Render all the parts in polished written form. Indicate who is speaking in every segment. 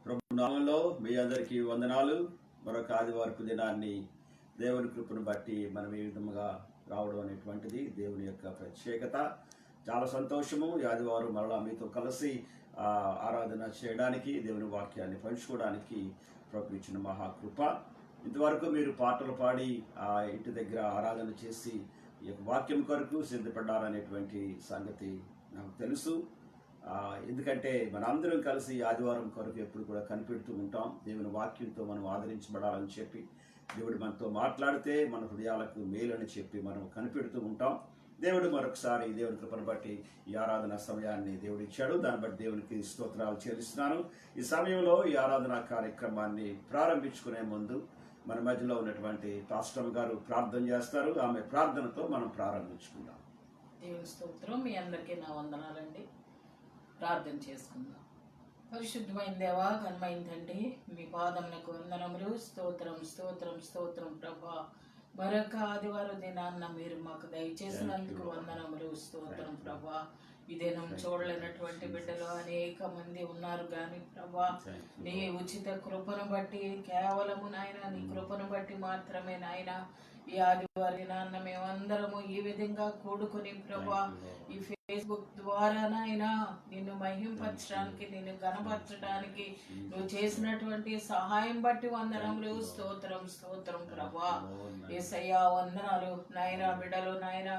Speaker 1: ప్రభు నామంలో మీ అందరికీ వందనాలు. మరొక ఆదివారపు దినాన్ని దేవుని కృపను బట్టి మనం ఈ విధముగా రావడం అనేటువంటిది దేవుని యొక్క ప్రత్యేకత. చాలా సంతోషము. ఈ ఆదివారం మరలా మీతో కలిసి ఆరాధన చేయడానికి, దేవుని వాక్యాన్ని పంచుకోవడానికి ప్రభు ఇచ్చిన మహాకృప. ఇంతవరకు మీరు పాటలు పాడి ఇంటి దగ్గర ఆరాధన చేసి ఈ యొక్క వాక్యం కొరకు సిద్ధపడ్డారనేటువంటి సంగతి నాకు తెలుసు. ఎందుకంటే మనందరం కలిసి ఆదివారం కొరకు ఎప్పుడు కూడా కనిపెడుతూ ఉంటాం. దేవుని వాక్యంతో మనం ఆదరించబడాలని చెప్పి దేవుడు మనతో మాట్లాడితే మన హృదయాలకు మేలని చెప్పి మనం కనిపెడుతూ ఉంటాం. దేవుడు మరొకసారి దేవుని కృపను బట్టి ఈ ఆరాధన సమయాన్ని దేవుడు ఇచ్చాడు. దాన్ని బట్టి దేవునికి స్తోత్రాలు చెల్లిస్తున్నాను. ఈ సమయంలో ఈ ఆరాధన కార్యక్రమాన్ని ప్రారంభించుకునే ముందు మన మధ్యలో ఉన్నటువంటి పాస్టర్ గారు ప్రార్థన చేస్తారు. ఆమె ప్రార్థనతో మనం ప్రారంభించుకుందాం.
Speaker 2: దేవుని స్తోత్రం. మీ అందరికీ నా వందనాలండి. ప్రార్థన చేసుకుందాం. పరిశుద్ధమైన దేవా, ఘనమైన తండ్రి, మీ పాదములకు వందనములు. స్తోత్రం స్తోత్రం స్తోత్రం ప్రభా. మరొక ఆదివారం దినాన్న మీరు మాకు దయచేసినందుకు వందనములు. స్తోత్రం ప్రభా. ఈ దినం చూడలేనటువంటి బిడ్డలు అనేక మంది ఉన్నారు కానీ ప్రభా, నీ ఉచిత కృపను బట్టి, కేవలము నాయన నీ కృపను బట్టి మాత్రమే నాయన ఈ ఆదివారం దినాన్న మేమందరము ఈ విధంగా కూడుకొని ప్రభా ఈ ఫేస్బుక్ ద్వారా నాయన నిన్ను మహింపరచడానికి, నిన్ను గణపరచడానికి నువ్వు చేసినటువంటి సహాయం బట్టి వందనములు. స్తోత్రం స్తోత్రం ప్రభా. యేసయ్యా వందనాలు నాయన. బిడ్డలు నాయన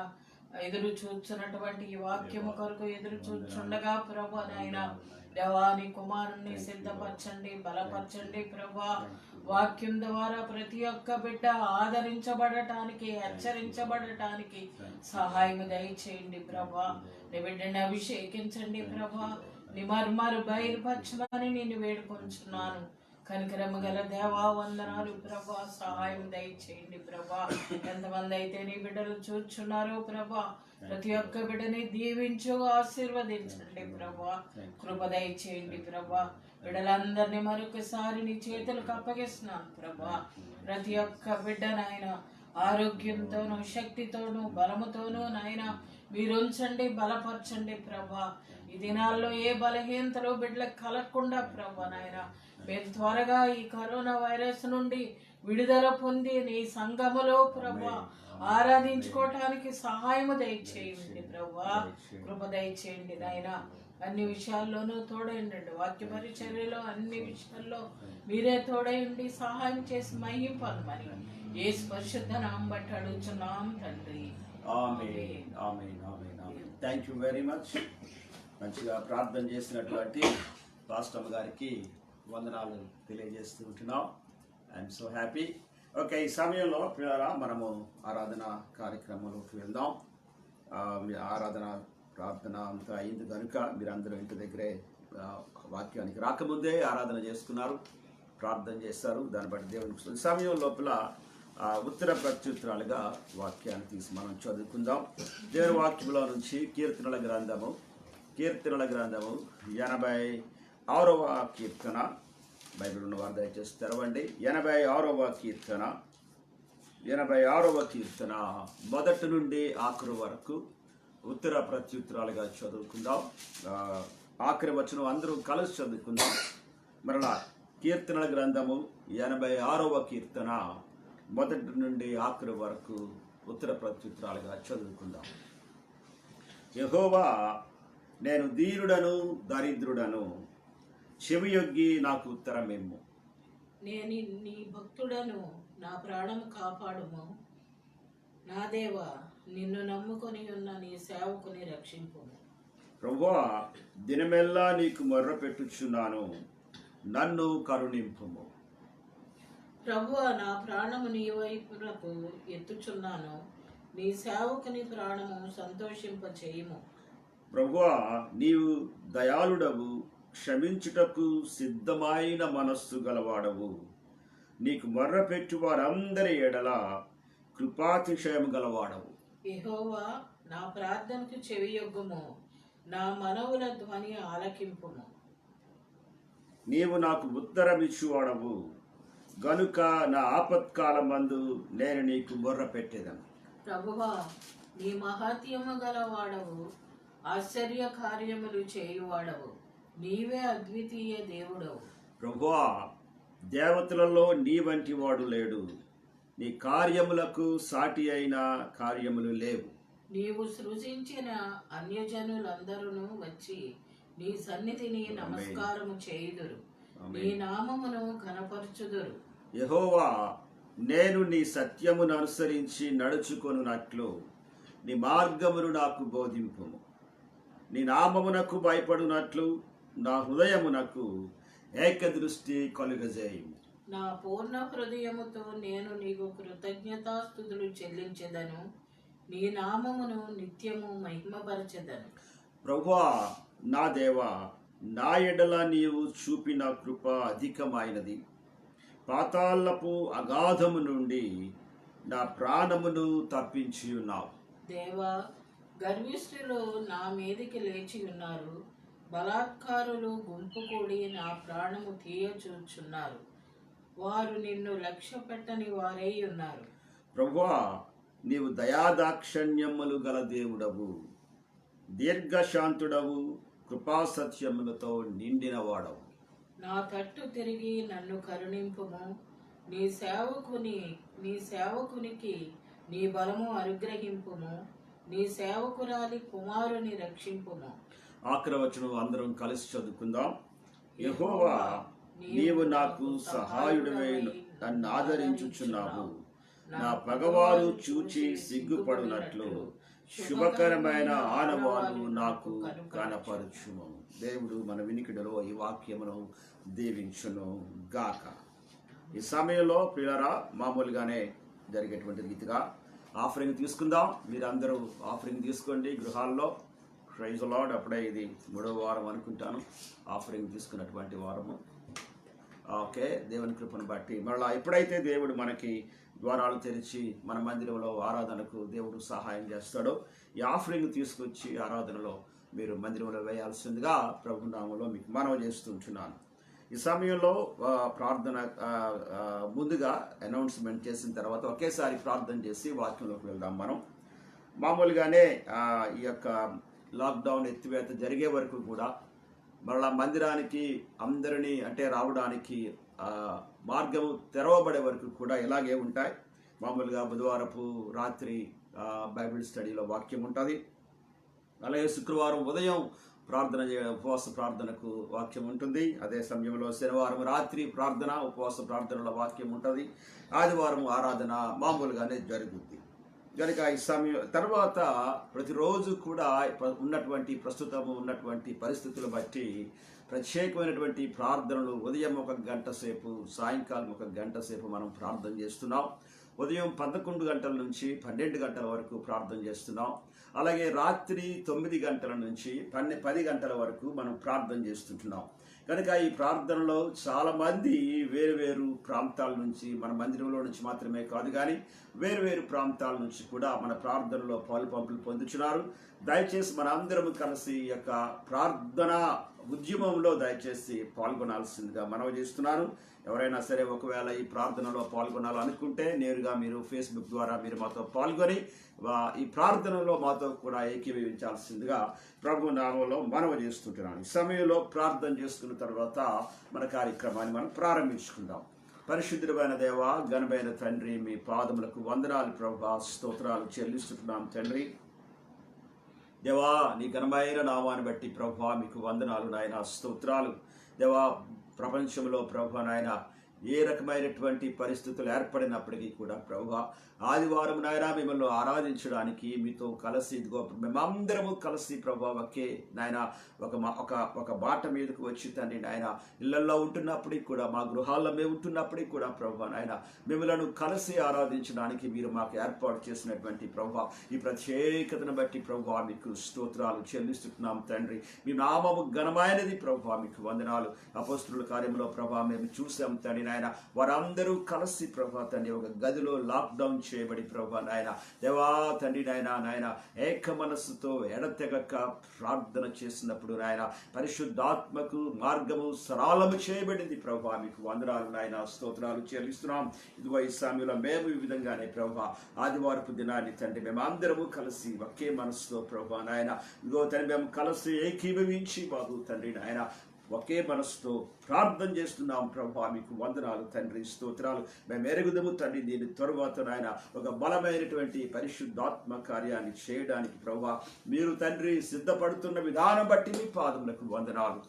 Speaker 2: ఎదురు చూస్తున్నటువంటి ఈ వాక్యము కొరకు ఎదురు చూచుండగా ప్రభా నాయన దేవాని కుమారుణ్ణి సిద్ధపరచండి, బలపరచండి ప్రభా. వాక్యం ద్వారా ప్రతి ఒక్క బిడ్డ ఆదరించబడటానికి, హెచ్చరించబడటానికి సహాయం దయచేయండి ప్రభా. నీ బిడ్డని అభిషేకించండి ప్రభా. నీ మర్మాలు బయలుపరచమని నేను వేడుకొంచున్నాను. కనికరము గల దేవా వందనాలు ప్రభా. సహాయం దయచేయండి ప్రభా. ఎంతమంది అయితే నీ బిడ్డలు చూచున్నారో ప్రభా, ప్రతి ఒక్క బిడ్డని దీవించు, ఆశీర్వదించండి ప్రభా. కృప దయచేయండి ప్రభా. బిడ్డలందరినీ మరొకసారి నీ చేతులకు అప్పగిస్తున్నాను ప్రభా. ప్రతి ఒక్క బిడ్డ నాయన ఆరోగ్యంతోనూ, శక్తితోనూ, బలముతోనూ నాయన మీరుంచండి, బలపరచండి ప్రభా. ఈ దినాల్లో ఏ బలహీనతలు బిడ్డలకు కలగకుండా ప్రభా నాయన మేము త్వరగా ఈ కరోనా వైరస్ నుండి విడుదల పొంది నీ సంఘములో ప్రభా ఆరాధించుకోవటానికి సహాయము దయచేయండి ప్రభా. కృప దయచేయండి నాయన. అన్ని విషయాల్లోనూ తోడైండి. వాక్య పరిచర్యలో అన్ని విషయాల్లో మీరే తోడైండి, సహాయం చేసి మహింపమని యేసు పరిశుద్ధ నామం బట్టి అడుగుచున్నాం తండ్రి.
Speaker 1: ఆమేన్ ఆమేన్ ఆమేన్ ఆమేన్. Thank you very much. మంచిగా ప్రార్థన చేసినటువంటి పాస్టర్ గారికి వందనాలు తెలియజేస్తూ ఉంటున్నాం. I'm so happy. ఓకే, ఈ సమయంలో పిల్లరా మనము ఆరాధన కార్యక్రమంలోకి వెళ్దాం. ఆరాధన ప్రార్థన అంతా అయింది కనుక మీరందరూ ఇంటి దగ్గరే వాక్యానికి రాకముందే ఆరాధన చేసుకున్నారు, ప్రార్థన చేస్తారు. దాన్ని బట్టి దేవునికి ఈ సమయం లోపల ఉత్తర ప్రత్యుత్తరాలుగా వాక్యాన్ని తీసి మనం చదువుకుందాం. దేవుని వాక్యంలో నుంచి కీర్తనల గ్రంథము 86వ కీర్తన. బైబిల్ ఉన్నవారు దయచేసి తెరవండి. 86వ కీర్తన మొదటి నుండి ఆఖరి వరకు ఉత్తర ప్రత్యుత్తరాలుగా చదువుకుందాం. ఆఖరి వచనం అందరూ కలిసి చదువుకుందాం. మరలా కీర్తనల గ్రంథము 86వ కీర్తన మొదటి నుండి ఆఖరి వరకు ఉత్తర ప్రత్యుత్తరాలుగా చదువుకుందాం. యెహోవా, నేను దీనుడను, దరిద్రుడను, చెవియొగ్గి నాకు ఉత్తరమిమ్ము.
Speaker 2: నేను నీ భక్తుడను, నా ప్రాణము కాపాడుము. నా దేవా, నిన్ను నమ్ముకొని ఉన్న నీ సేవకుని రక్షింపు.
Speaker 1: ప్రభువా, దినమెల్లా నీకు మొర్ర పెట్టుచున్నాను, నన్ను కరుణింపుము.
Speaker 2: ప్రభువా, నా ప్రాణము నీ వైపునకు ఎత్తుచున్నాను, నీ సేవకుని ప్రాణము సంతోషింప చేయుము.
Speaker 1: ప్రభువా, నీవు దయాళుడవు, క్షమించుటకు సిద్ధమైన మనస్సు గలవాడవు. నీకు మొర్ర పెట్టు వారందరి ఎడల కృపాతిశయం గలవాడవు.
Speaker 2: యెహోవా, నా ప్రార్థనకు చెవియొగ్గుము, నా మనవుల ధ్వని ఆలకింపుము.
Speaker 1: నీవు నాకు ఉత్తరమిచ్చువాడవు గనుక నా ఆపత్కాలమందు నేను నీకు మొర్ర పెట్టేదను.
Speaker 2: ప్రభువా, నీ మహాత్యము గలవాడవు, ఆశ్చర్య కార్యములు చేయువాడవు, నీవే అద్వితీయ దేవుడవు.
Speaker 1: ప్రభువా, దేవతలలో నీ వంటి వాడు లేడు, నీ కార్యములకు సాటి అయిన కార్యములు లేవు.
Speaker 2: నీవు సృజించిన అన్యజనులందరూ వచ్చి నీ సన్నిధిని నమస్కారము చేయుదురు, నీ నామమును ఘనపరచుదురు.
Speaker 1: యెహోవా, నేను నీ సత్యమును అనుసరించి నడుచుకొనున్నట్లు నీ మార్గమును నాకు బోధింపుము. నీ నామమునకు భయపడునట్లు నా హృదయమునకు ఏకదృష్టి కలుగజేయుము.
Speaker 2: నా పూర్ణ హృదయముతో నేను నీకు కృతజ్ఞతాస్తుతులు చెల్లించెదను, నీ నామమును నిత్యము మహిమపరచెదను.
Speaker 1: ప్రభువా, నా దేవా, నా ఎడల నీవు చూపిన కృప అధికమైనది. పాతాళపు అగాధము నుండి నా ప్రాణమును తప్పించి ఉన్నావు.
Speaker 2: దేవా, గర్విష్ఠులు నా మీదికి లేచి ఉన్నారు, బలాత్కారులు గుంపు కూడి నా ప్రాణము తీయచూచున్నారు. వారు నిన్ను లక్ష్య పెట్టని వారై ఉన్నారు.
Speaker 1: ప్రభువా, నీవు దయాదాక్షణ్యములు గల దేవుడవు, దీర్ఘశాంతుడవు, కృపాసత్యములతో నిండిన వాడవు.
Speaker 2: నా తట్టు తిరిగి నన్ను కరుణింపుము, నీ సేవకునికి నీ బలము అనుగ్రహింపుము, నీ సేవకురాలి కుమారుని రక్షింపుము.
Speaker 1: ఆఖరి వచనం అందరం కలిసి చదువుకుందాం. యెహోవా, నీవు నాకు సహాయుడవై నన్ను ఆదరించుచున్నావు. నా పగవారు చూచి సిగ్గుపడునట్లు శుభకరమైన ఆనవాలు నాకు కనపరచుము. దేవుడు మన వినికిడిలో ఈ వాక్యమును దీవించును గాక. ఈ సమయంలో పిల్లరా, మామూలుగానే జరిగేటువంటి రీతిగా ఆఫరింగ్ తీసుకుందాం. మీరందరూ ఆఫరింగ్ తీసుకోండి గృహాల్లో. Praise Lord. అప్పుడే ఇది 3వ వారం అనుకుంటాను ఆఫరింగ్ తీసుకున్నటువంటి వారము. ఓకే, దేవుని కృపను బట్టి మరలా ఎప్పుడైతే దేవుడు మనకి ద్వారాలు తెరిచి మన మందిరంలో ఆరాధనకు దేవుడు సహాయం చేస్తాడో, ఈ ఆఫరింగ్ తీసుకొచ్చి ఆరాధనలో మీరు మందిరంలో వేయాల్సిందిగా ప్రభు నామములో మీకు మనవి చేస్తుంటున్నాను. ఈ సమయంలో ప్రార్థన ముందుగా అనౌన్స్మెంట్ చేసిన తర్వాత ఒకేసారి ప్రార్థన చేసి వాక్యంలోకి వెళ్దాం. మనం మామూలుగానే ఈ యొక్క లాక్డౌన్ ఎత్తివేత జరిగే వరకు కూడా మరలా మందిరానికి అందరినీ అంటే రావడానికి మార్గము తెరవబడే వరకు కూడా ఇలాగే ఉంటాయి. మామూలుగా బుధవారపు రాత్రి బైబిల్ స్టడీలో వాక్యం ఉంటుంది. అలాగే శుక్రవారం ఉదయం ప్రార్థన ఉపవాస ప్రార్థనకు వాక్యం ఉంటుంది. అదే సమయంలో శనివారం రాత్రి ప్రార్థన ఉపవాస ప్రార్థనలో వాక్యం ఉంటుంది. ఆదివారం ఆరాధన మామూలుగానే జరుగుద్ది. కనుక ఈ సమయం తర్వాత ప్రతిరోజు కూడా ప్రస్తుతం ఉన్నటువంటి పరిస్థితులు బట్టి ప్రత్యేకమైనటువంటి ప్రార్థనలు ఉదయం 1 గంట సేపు, సాయంకాలం 1 గంట సేపు మనం ప్రార్థన చేస్తున్నాం. ఉదయం 11 గంటల నుంచి 12 గంటల వరకు ప్రార్థన చేస్తున్నాం. అలాగే రాత్రి 9 గంటల నుంచి 10 గంటల వరకు మనం ప్రార్థన చేస్తుంటున్నాం. కనుక ఈ ప్రార్థనలో చాలామంది వేరు ప్రాంతాల నుంచి, మన మందిరంలో నుంచి మాత్రమే కాదు కానీ వేరు ప్రాంతాల నుంచి కూడా మన ప్రార్థనలో పాలుపంపులు పొందుతున్నారు. దయచేసి మన అందరం కలిసి ఈ యొక్క ప్రార్థన ఉద్యమంలో దయచేసి పాల్గొనాల్సిందిగా మనవి చేస్తున్నాను. ఎవరైనా సరే ఒకవేళ ఈ ప్రార్థనలో పాల్గొనాలనుకుంటే నేరుగా మీరు ఫేస్బుక్ ద్వారా మీరు మాతో పాల్గొని ఈ ప్రార్థనలో మాతో కూడా ఏకీభవించాల్సిందిగా ప్రభు నామంలో మనవి చేస్తుంటున్నాను. ఈ సమయంలో ప్రార్థన చేసుకున్న తర్వాత మన కార్యక్రమాన్ని మనం ప్రారంభించుకుందాం. పరిశుద్ధుడైన దేవ, ఘనమైన తండ్రి, మీ పాదములకు వందనాలు ప్రభువా, స్తోత్రాలు చెల్లిస్తున్నాం తండ్రి. దేవా, నీ ఘనమైన నామాన్ని బట్టి ప్రభువా మీకు వందనాలు నాయన, స్తోత్రాలు. దేవా, ప్రపంచంలో ప్రభువా నాయన ఏ రకమైనటువంటి పరిస్థితులు ఏర్పడినప్పటికీ కూడా ప్రభువా ఆదివారం నాయన మిమ్మల్ని ఆరాధించడానికి మీతో కలిసి ఇదిగో మేమందరము కలిసి ప్రభువా ఒకే నాయన ఒక బాట మీదకు వచ్చి తండ్రి నాయన ఇళ్లలో ఉంటున్నప్పటికీ కూడా, మా గృహాల్లో మేము ఉంటున్నప్పటికీ కూడా ప్రభువా నాయన మిమ్మల్ని కలిసి ఆరాధించడానికి మీరు మాకు ఏర్పాటు చేసినటువంటి ప్రభువా ఈ ప్రత్యేకతను బట్టి ప్రభువా మీకు స్తోత్రాలు చెల్లిస్తున్నాం తండ్రి. మీ నామము ఘనమైనది ప్రభువా, మీకు వందనాలు. అపోస్తుల కార్యంలో ప్రభువా మేము చూసాం తండ్రి నాయన, వారందరూ కలిసి ప్రభువా తండ్రి ఒక గదిలో లాక్డౌన్ చేయబడి ప్రభువా నాయన దేవా తండ్రి నాయన ఏక మనస్సుతో ఎడతెగక ప్రార్థన చేసినప్పుడు నాయన పరిశుద్ధాత్మకు మార్గము సరళము చేయబడింది ప్రభువా, మీకు వందనాలు నాయన, స్తోత్రాలు చెల్లిస్తున్నాం. ఇదిగో ఈ సమయంలో మేము ఈ విధంగానే ప్రభువా ఆదివారపు దినాన్ని తండ్రి మేము అందరము కలిసి ఒకే మనస్సుతో ప్రభువా నాయన ఇదిగో తండ్రి మేము కలిసి ఏకీభవించి బాబు తండ్రి నాయన ఒకే మనసుతో ప్రార్థన చేస్తున్నాం ప్రభా. మీకు వందనాలు తండ్రి, స్తోత్రాలు. మేము ఎరుగుదము తండ్రి. దీని తరువాత నాయన ఒక బలమైనటువంటి పరిశుద్ధాత్మ కార్యాన్ని చేయడానికి ప్రభా మీరు తండ్రి సిద్ధపడుతున్న విధానం బట్టి మీ పాదములకు వందనాలు.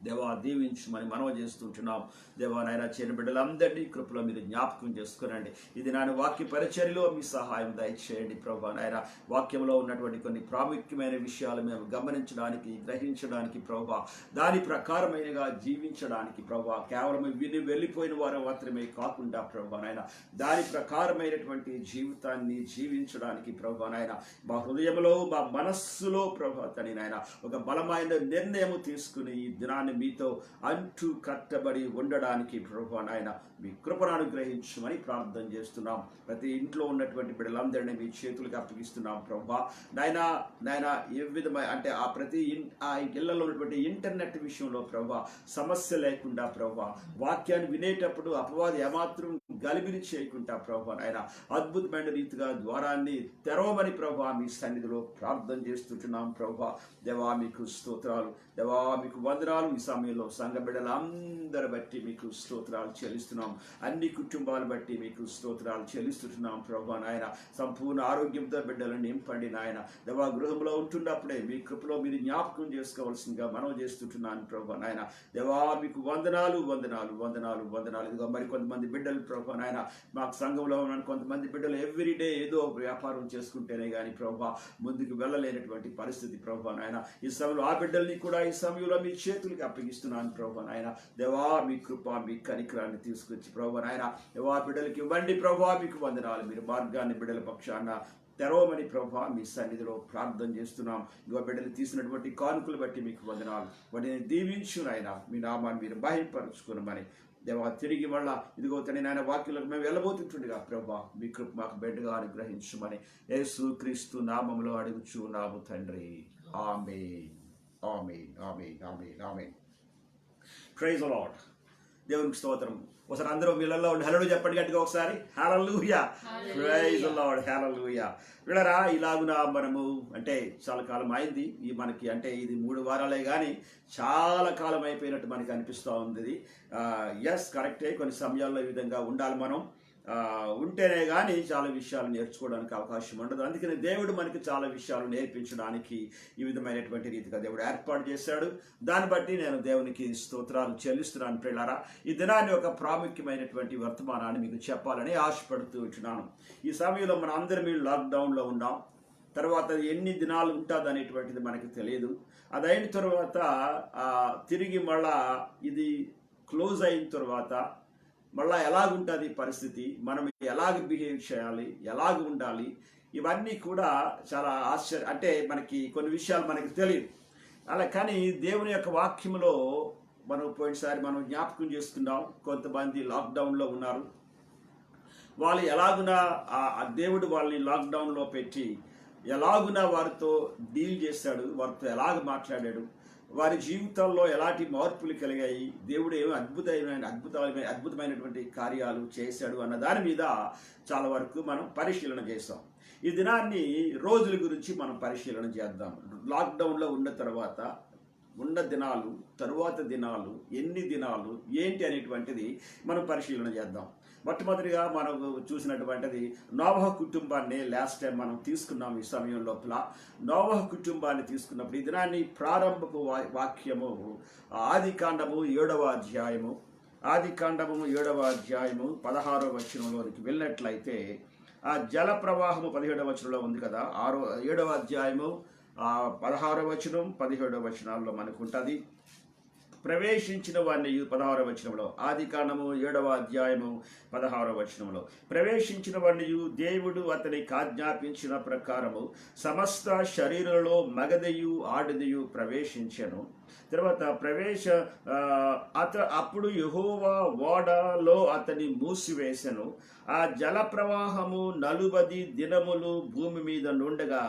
Speaker 1: దేవా దీవించమని మనవ చేస్తుంటున్నాం. దేవా నాయన చేరిన బిడ్డలందరినీ కృపలో మీరు జ్ఞాపకం చేసుకునండి. ఇది నాయన వాక్య పరిచర్యలో మీ సహాయం దయచేయండి ప్రభా. నాయన వాక్యంలో ఉన్నటువంటి కొన్ని ప్రాముఖ్యమైన విషయాలు మేము గమనించడానికి, గ్రహించడానికి ప్రభా, దాని ప్రకారమైనగా జీవించడానికి ప్రభా, కేవలం విని వెళ్ళిపోయిన వారు మాత్రమే కాకుండా ప్రభా నాయన దాని ప్రకారమైనటువంటి జీవితాన్ని జీవించడానికి ప్రభా నాయన మా హృదయంలో, మా మనస్సులో ప్రభా తని నాయన ఒక బలమైన నిర్ణయం తీసుకుని ఈ దినాన్ని మీతో అంటూ కట్టబడి ఉండడానికి ప్రభా నాయన మీ కృపను అనుగ్రహించమని ప్రార్థన చేస్తున్నాం. ప్రతి ఇంట్లో ఉన్నటువంటి బిడ్డలందరినీ మీ చేతులకు అప్పగిస్తున్నాం ప్రభా. నాయన ఏ విధమైన అంటే ఆ ప్రతి ఆ ఇళ్లలో ఉన్నటువంటి ఇంటర్నెట్ విషయంలో ప్రభా సమస్య లేకుండా ప్రభా, వాక్యాన్ని వినేటప్పుడు అపవాది ఏమాత్రం గలిబిలి చేయకుండా ప్రభా నాయన అద్భుతమైన రీతిగా ద్వారాన్ని తెరవమని ప్రభా మీ సన్నిధిలో ప్రార్థన చేస్తుంటున్నాం ప్రభా. దేవా మీకు స్తోత్రాలు, దేవా మీకు వందనాలు. ఈ సమయంలో సంఘ బిడ్డలందరి బట్టి మీకు స్తోత్రాలు చెల్లిస్తున్నాం. అన్ని కుటుంబాలు బట్టి మీకు స్తోత్రాలు చెల్లిస్తున్నాం ప్రభా నాయన. సంపూర్ణ ఆరోగ్యంతో బిడ్డలను నింపండి నాయన. దేవా గృహంలో ఉంటున్నప్పుడే మీ కృపలో మీరు జ్ఞాపకం చేసుకోవాల్సిందిగా మనం చేస్తుంటున్నాను ప్రభా నాయన. దేవా మీకు వందనాలు వందనాలు వందనాలు వందనాలు. ఇదిగో మరి కొంతమంది బిడ్డలు ప్రభా నాయన మాకు సంఘంలో ఉన్న కొంతమంది బిడ్డలు ఎవ్రీడే ఏదో వ్యాపారం చేసుకుంటేనే కానీ ప్రభా ముందుకు వెళ్ళలేనటువంటి పరిస్థితి ప్రభా నాయన. ఈ సమయంలో ఆ బిడ్డల్ని కూడా ఈ సమయంలో మీ చేతులకి అప్పగిస్తున్నాను ప్రభా నాయన. దేవా మీ కృప, మీ కనికరాన్ని తీసుకొచ్చి ప్రభా నాయన దేవా బిడ్డలకి ఇవ్వండి ప్రభా. మీకు వందనాలు. మీరు మార్గాన్ని బిడ్డల పక్షాన తెరవమని ప్రభా మీ సన్నిధిలో ప్రార్థన చేస్తున్నాం. ఇదిగో బిడ్డలు తీసినటువంటి కానుకలు బట్టి మీకు వందనాలు. వాటిని దీవించు నాయన. మీ నామాన్ని మీరు బయలుపరుచుకునమని దేవా తిరిగి మళ్ళా ఇదిగో తని నాయన వాక్యులకు మేము వెళ్ళబోతుంటుండగా ప్రభా మీ కృప మాకు బిడ్డగా అనుగ్రహించమని యేసు క్రీస్తు నామములో అడుగుచున్నాము తండ్రి. ఆమేన్ ఆమేన్ ఆమేన్ ఆమేన్ ఆమేన్. Praise the lord. దేవునికి స్తోత్రం. ఒకసారి అందరూ వీళ్ళల్లో హల్లెలూయా చెప్పండి గట్టిగా ఒకసారి. హల్లెలూయా. Praise the lord. హల్లెలూయా. వీళ్ళరా ఇలాగున మనము అంటే చాలా కాలం అయింది ఈ మనకి, అంటే ఇది 3 వారాలే కానీ చాలా కాలం అయిపోయినట్టు మనకి అనిపిస్తూ ఉంది. ఎస్ కరెక్టే. కొన్ని సమయాల్లో ఈ విధంగా ఉండాలి మనం. ఉంటేనే కానీ చాలా విషయాలు నేర్చుకోవడానికి అవకాశం ఉండదు. అందుకని దేవుడు మనకి చాలా విషయాలు నేర్పించడానికి ఈ విధమైనటువంటి రీతిగా దేవుడు ఏర్పాటు చేశాడు. దాన్ని బట్టి నేను దేవునికి స్తోత్రాలు చెల్లిస్తున్నాను ప్రియులారా. ఈ దినాన్ని ఒక ప్రాముఖ్యమైనటువంటి వర్తమానాన్ని మీకు చెప్పాలని ఆశపడుతూ ఉంటున్నాను. ఈ సమయంలో మన అందరం లాక్డౌన్లో ఉన్నాం. తర్వాత ఎన్ని దినాలు ఉంటుంది అనేటువంటిది మనకి తెలియదు. అదైన తర్వాత తిరిగి మళ్ళా ఇది క్లోజ్ అయిన తర్వాత మళ్ళీ ఎలాగుంటుంది పరిస్థితి, మనం ఎలాగ బిహేవ్ చేయాలి, ఎలాగ ఉండాలి, ఇవన్నీ కూడా చాలా అంటే మనకి కొన్ని విషయాలు మనకి తెలియదు. అలా కానీ దేవుని యొక్క వాక్యంలో మనం పోయినసారి మనం జ్ఞాపకం చేసుకున్నాం. కొంతమంది లాక్డౌన్లో ఉన్నారు. వాళ్ళు ఎలాగున దేవుడు వాళ్ళని లాక్డౌన్లో పెట్టి ఎలాగున వారితో డీల్ చేశాడు, వారితో ఎలాగ మాట్లాడాడు, వారి జీవితాల్లో ఎలాంటి మార్పులు కలిగాయి, దేవుడు ఏమో అద్భుతమైనటువంటి కార్యాలు చేశాడు అన్న దాని మీద చాలా వరకు మనం పరిశీలన చేస్తాం. ఈ దినాన్ని రోజుల గురించి మనం పరిశీలన చేద్దాం. లాక్డౌన్లో ఉన్న తర్వాత ఉన్న దినాలు, తరువాత దినాలు, ఎన్ని దినాలు ఏంటి అనేటువంటిది మనం పరిశీలన చేద్దాం. మొట్టమొదటిగా మనం చూసినటువంటిది నోవహు కుటుంబాన్ని లాస్ట్ టైం మనం తీసుకున్నాం. ఈ సమయం లోపల నోవహు కుటుంబాన్ని తీసుకున్నప్పుడు ఈ దినాన్ని ప్రారంభపు వాక్యము ఆదికాండము 7వ అధ్యాయము, ఆదికాండము 7వ అధ్యాయము 16వ వచనంలోనికి వెళ్ళినట్లయితే ఆ జల ప్రవాహము 17వ వచనంలో ఉంది కదా. 7వ అధ్యాయము 16వ వచనం 17వ వచనాల్లో మనకు ఉంటుంది. ప్రవేశించిన వాడిని 16వ వచనంలో, ఆదికాండము 7వ అధ్యాయము 16వ వచనంలో, ప్రవేశించిన వాడిని దేవుడు అతనికి ఆజ్ఞాపించిన ప్రకారము సమస్త శరీరంలో మగదయు ఆడదయు ప్రవేశించెను. తర్వాత అప్పుడు యెహోవా ఓడలో అతని మూసివేసెను. ఆ జల ప్రవాహము 40 దినములు భూమి మీద నుండగా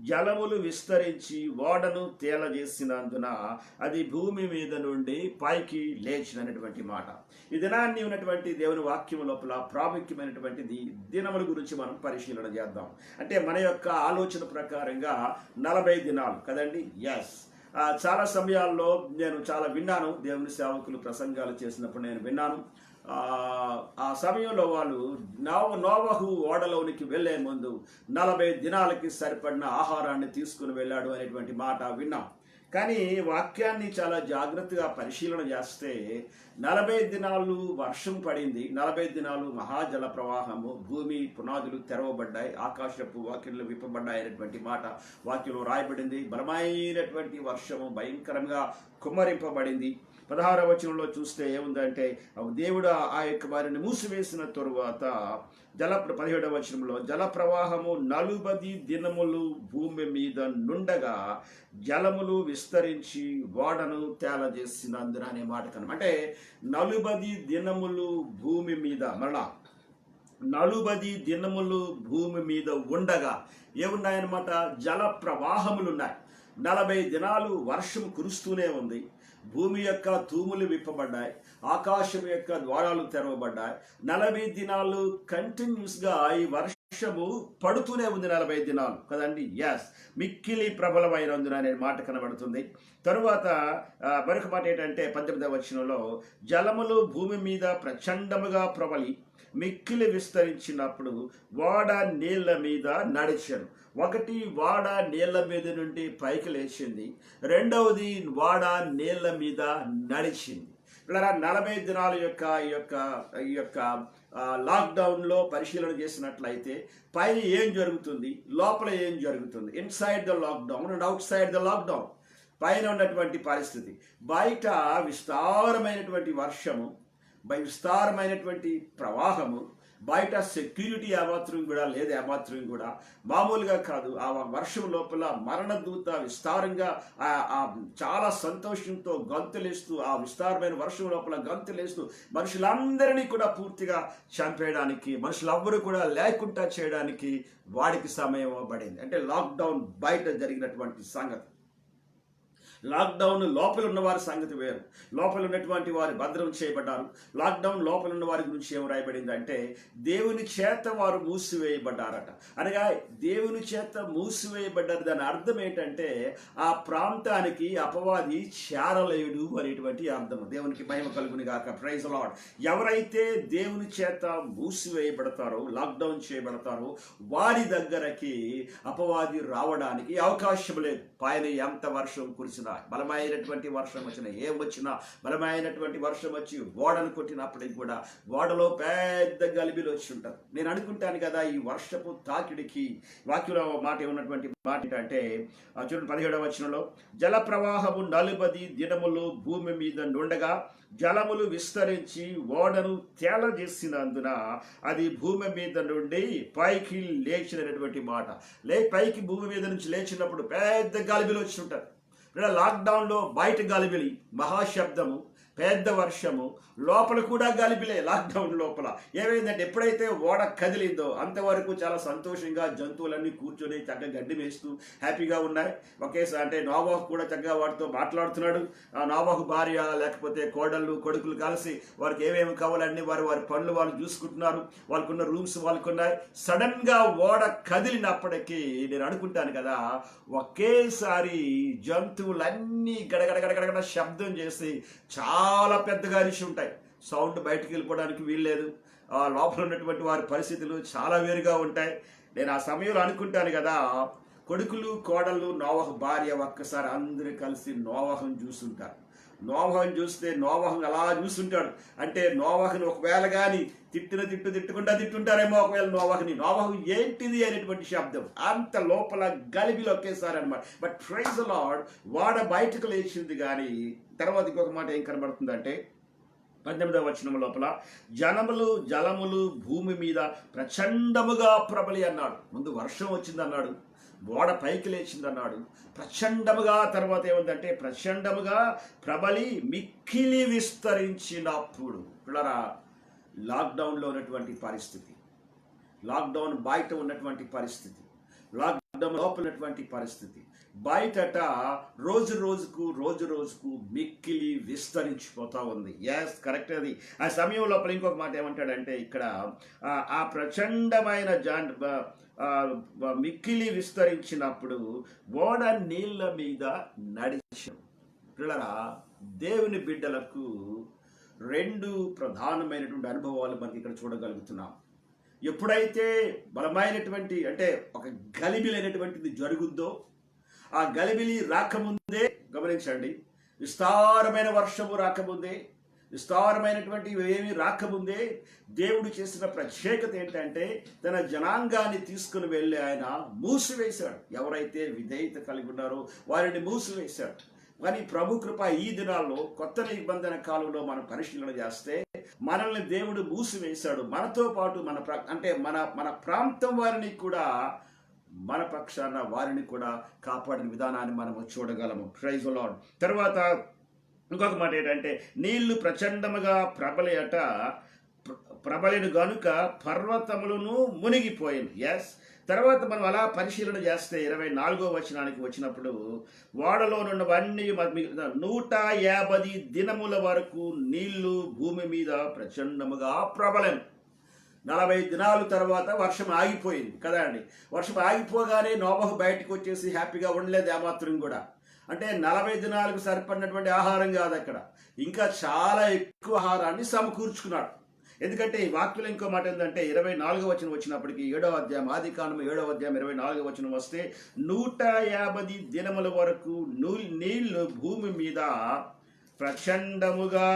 Speaker 1: జలములు విస్తరించి ఓడను తేలజేసినందున అది భూమి మీద నుండి పైకి లేచినటువంటి మాట. ఈ దినాన్ని ఉన్నటువంటి దేవుని వాక్యం లోపల ప్రాముఖ్యమైనటువంటిది దినముల గురించి మనం పరిశీలన చేద్దాం. అంటే మన యొక్క ఆలోచన ప్రకారంగా 40 దినాలు కదండి. ఎస్, చాలా సమయాల్లో నేను చాలా విన్నాను, దేవుని సేవకులు ప్రసంగాలు చేసినప్పుడు నేను విన్నాను. ఆ ఆ సమయంలో వాళ్ళు నోవహు ఓడలోనికి వెళ్లే ముందు 40 దినాలకి సరిపడిన ఆహారాన్ని తీసుకుని వెళ్ళాడు అనేటువంటి మాట విన్నాం. కానీ వాక్యాన్ని చాలా జాగ్రత్తగా పరిశీలన చేస్తే 40 దినాలు వర్షం పడింది, 40 దినాలు మహాజల ప్రవాహము, భూమి పునాదులు తెరవబడ్డాయి, ఆకాశపు వాక్యంలో విప్పబడ్డాయి అనేటువంటి మాట వాక్యంలో రాయబడింది. బలమైనటువంటి వర్షము భయంకరంగా కుమ్మరింపబడింది. 16వ వచనంలో చూస్తే ఏముందంటే, దేవుడు ఆ యొక్క వారిని మూసివేసిన తరువాత 17వ వచనంలో జల ప్రవాహము 40 దినములు భూమి మీద నుండగా జలములు విస్తరించి ఓడను తేలజేసినందున అనే మాట కనుక, అంటే 40 దినములు భూమి మీద, మరలా 40 దినములు భూమి మీద ఉండగా ఏమున్నాయన్నమాట, జల ప్రవాహములున్నాయి. 40 దినాలు వర్షం కురుస్తూనే ఉంది, భూమి యొక్క తూములు విప్పబడ్డాయి, ఆకాశం యొక్క ద్వారాలు తెరవబడ్డాయి. 40 దినాలు కంటిన్యూస్గా ఈ వర్షము పడుతూనే ఉంది. 40 దినాలు కదండి. ఎస్, మిక్కిలి ప్రబలమైనందున అనే మాట కనబడుతుంది. తరువాత మరొక మాట ఏంటంటే 18వ వచనంలో జలములు భూమి మీద ప్రచండముగా ప్రబలి మిక్కిలి విస్తరించినప్పుడు ఓడ నీళ్ల మీద నడిచాను. ఒకటి, ఓడ నీళ్ల మీద నుండి పైకి లేచింది. రెండవది, ఓడ నీళ్ల మీద నడిచింది. ఇలా 40 దినాల ఈ యొక్క లాక్డౌన్లో పరిశీలన చేసినట్లయితే పైన ఏం జరుగుతుంది, లోపల ఏం జరుగుతుంది, inside the lockdown and out side the lockdown. పైన ఉన్నటువంటి పరిస్థితి, బయట విస్తారమైనటువంటి వర్షము, విస్తారమైనటువంటి ప్రవాహము, బయట సెక్యూరిటీ ఏమాత్రం కూడా లేదు, ఏమాత్రం కూడా మామూలుగా కాదు. ఆ వర్షం లోపల మరణదూత విస్తారంగా చాలా సంతోషంతో గంతులేస్తూ, ఆ విస్తారమైన వర్షం లోపల గంతులేస్తూ మనుషులందరినీ కూడా పూర్తిగా చంపేయడానికి, మనుషులెవ్వరూ కూడా లేకుండా చేయడానికి వాడికి సమయం పడింది. అంటే లాక్డౌన్ బయట జరిగినటువంటి సంగతి. లాక్డౌన్ లోపల ఉన్న వారి సంగతి వేరు. లోపల ఉన్నటువంటి వారు భద్రం చేయబడ్డారు. లాక్డౌన్ లోపల ఉన్న వారి గురించి ఏం రాయబడింది అంటే, దేవుని చేత వారు మూసివేయబడ్డారట. అనగా దేవుని చేత మూసివేయబడ్డారు. దాని అర్థం ఏంటంటే, ఆ ప్రాంతానికి అపవాది చేరలేడు అనేటువంటి అర్థం. దేవునికి మహిమ కలుగును గాక. Praise Lord. ఎవరైతే దేవుని చేత మూసివేయబడతారో, లాక్డౌన్ చేయబడతారో, వారి దగ్గరకి అపవాది రావడానికి అవకాశం లేదు. పైన ఎంత వర్షం కురిసినా, బలమైనటువంటి వర్షం వచ్చినా, ఏం వచ్చినా, బలమైనటువంటి వర్షం వచ్చి ఓడను కొట్టినప్పటికి కూడా ఓడలో పెద్ద గలిబిలు వచ్చి ఉంటారు. నేను అనుకుంటాను కదా, ఈ వర్షపు తాకిడికి వాక్యంలో మాట ఉన్నటువంటి మాట ఏంటంటే, చూడండి 17వ వచనంలో, జల ప్రవాహము 40 దినములు భూమి మీద నుండగా జలములు విస్తరించి ఓడను తేలజేసినందున అది భూమి మీద నుండి పైకి లేచినటువంటి మాట. పైకి భూమి మీద నుంచి లేచినప్పుడు పెద్ద గాలిబిలు వచ్చి ఉంటారు. లాక్డౌన్లో బయట గాలిబిలి, మహాశబ్దము, పెద్ద వర్షము, లోపల కూడా గాలిబిలే. లాక్డౌన్ లోపల ఏమైందంటే, ఎప్పుడైతే ఓడ కదిలిందో అంతవరకు చాలా సంతోషంగా జంతువులన్నీ కూర్చొని చక్కగా గడ్డి వేస్తూ హ్యాపీగా ఉన్నాయి. ఒకేసారి అంటే నోవాహు కూడా చక్కగా వాటితో మాట్లాడుతున్నాడు. ఆ నోవాహు భార్య లేకపోతే కోడళ్ళు కొడుకులు కలిసి వారికి ఏమేమి కావాలన్నీ వారి పనులు వాళ్ళు చూసుకుంటున్నారు. వాళ్ళకున్న రూమ్స్ వాళ్ళకున్నాయి. సడన్ గా ఓడ కదిలినప్పటికీ నేను అనుకుంటాను కదా, ఒకేసారి జంతువులన్నీ గడగడ శబ్దం చేసి చాలా పెద్దగా అరిచి ఉంటాయి. సౌండ్ బయటకు వెళ్ళిపోవడానికి వీల్లేదు. లోపల ఉన్నటువంటి వారి పరిస్థితులు చాలా వేరుగా ఉంటాయి. నేను ఆ సమయంలో అనుకుంటాను కదా, కొడుకులు కోడళ్ళు నోవహు భార్య ఒక్కసారి అందరూ కలిసి నోవహుని చూస్తుంటారు. నోవహుని చూస్తే నోవహు అలా చూస్తుంటాడు. అంటే నోవహుని ఒకవేళ కానీ తిట్టుకుంటా తిట్టుంటారేమో ఒకవేళ నోవహు ఏంటిది అనేటువంటి శబ్దం, అంత లోపల గలిబిలో ఒకేసారి అనమాట. బట్ ప్రైజ్ ది లార్డ్, వాడ బయటకు లేచింది. కానీ తర్వాత ఇంకొక మాట ఏం కనబడుతుందంటే 18వ వచనం లోపల, జలములు భూమి మీద ప్రచండముగా ప్రబలి అన్నాడు. ముందు వర్షం వచ్చింది అన్నాడు, ఓడ పైకి లేచింది అన్నాడు, ప్రచండముగా. తర్వాత ఏముందంటే, ప్రచండముగా ప్రబలి మిక్కిలి విస్తరించినప్పుడు. పిల్లరా, లాక్డౌన్లో ఉన్నటువంటి పరిస్థితి, లాక్డౌన్ బయట ఉన్నటువంటి పరిస్థితి, లాక్డౌన్ లోపల ఉన్నటువంటి పరిస్థితి, బయటట రోజు రోజుకు మిక్కిలి విస్తరించిపోతా ఉంది. Yes, correct. అది ఆ సమయం లోపల ఇంకొక మాట ఏమంటాడంటే ఇక్కడ ఆ ప్రచండమైన మిక్కిలి విస్తరించినప్పుడు ఓడ నీళ్ళ మీద నడిచాడు. పిల్లరా, దేవుని బిడ్డలకు రెండు ప్రధానమైనటువంటి అనుభవాలు మనకి ఇక్కడ చూడగలుగుతున్నాం. ఎప్పుడైతే బలమైనటువంటి అంటే ఒక గలిబిలైనటువంటిది జరుగుద్దో, ఆ గలిబిలి రాకముందే గమనించండి, విస్తారమైన వర్షము రాకముందే, విస్తారమైనటువంటి ఏమీ రాకముందే దేవుడు చేసిన ప్రత్యేకత ఏంటంటే తన జనాంగాన్ని తీసుకుని వెళ్ళి ఆయన మూసివేశాడు. ఎవరైతే విధేయత కలిగి ఉన్నారో వారిని మూసివేశాడు. కానీ ప్రభు కృప ఈ దినాల్లో కొత్త నిబంధన కాలంలో మనం పరిశీలన చేస్తే మనల్ని దేవుడు మూసివేశాడు. మనతో పాటు మన ప్రాంతం వారిని కూడా, మన పక్షాన వారిని కూడా కాపాడిన విధానాన్ని మనము చూడగలము. Praise the Lord. తర్వాత ఇంకొక మాట ఏంటంటే నీళ్లు ప్రచండముగా ప్రబలిన గనుక పర్వతములను మునిగిపోయింది. ఎస్. తర్వాత మనం అలా పరిశీలన చేస్తే 24వ వచనానికి వచ్చినప్పుడు ఓడలో నుండి 150 దినముల వరకు నీళ్లు భూమి మీద ప్రచండముగా ప్రబలెను. 40 దినాల తర్వాత వర్షం ఆగిపోయింది కదా అండి. వర్షం ఆగిపోగానే నోబహు బయటకు వచ్చేసి హ్యాపీగా ఉండలేదు ఏమాత్రం కూడా. అంటే 40 దినాలకు సరిపడినటువంటి ఆహారం కాదు, అక్కడ ఇంకా చాలా ఎక్కువ ఆహారాన్ని సమకూర్చుకున్నాడు. ఎందుకంటే ఈ వాక్యంలో ఇంకో మాట ఏంటంటే 24వ వచనం వచ్చినప్పటికీ 7వ అధ్యాయం ఆదికాండము 7వ అధ్యాయం 24వ వచనం వస్తే 150 దినముల వరకు నీళ్లు భూమి మీద ప్రచండముగా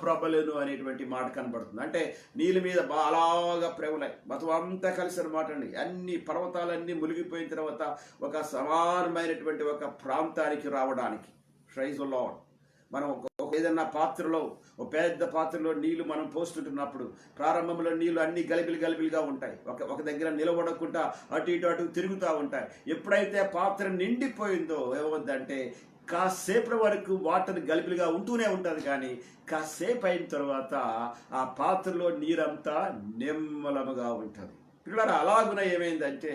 Speaker 1: ప్రబలెను అనేటువంటి మాట కనబడుతుంది. అంటే నీళ్ళ మీద అలాగా ప్రబలాయి, మొత్తం అంతా కలిసి అనమాట అండి. అన్ని పర్వతాలన్నీ మునిగిపోయిన తర్వాత ఒక సమానమైనటువంటి ఒక ప్రాంతానికి రావడానికి. Praise the Lord. మనం ఏదన్నా పాత్రలో, ఒక పెద్ద పాత్రలో నీళ్లు మనం పోస్తుంటున్నప్పుడు ప్రారంభంలో నీళ్లు అన్ని గలిబిలిగా ఉంటాయి. ఒక దగ్గర నిలబడకుండా అటు ఇటు తిరుగుతూ ఉంటాయి. ఎప్పుడైతే పాత్ర నిండిపోయిందో ఏమవుద్దంటే కాసేపటి వరకు వాటర్ గలిబిలిగా ఉంటూనే ఉంటుంది, కానీ కాసేపు అయిన తర్వాత ఆ పాత్రలో నీరంతా నిమ్మలముగా ఉంటుంది. పిల్లలు అలాగున ఏమైందంటే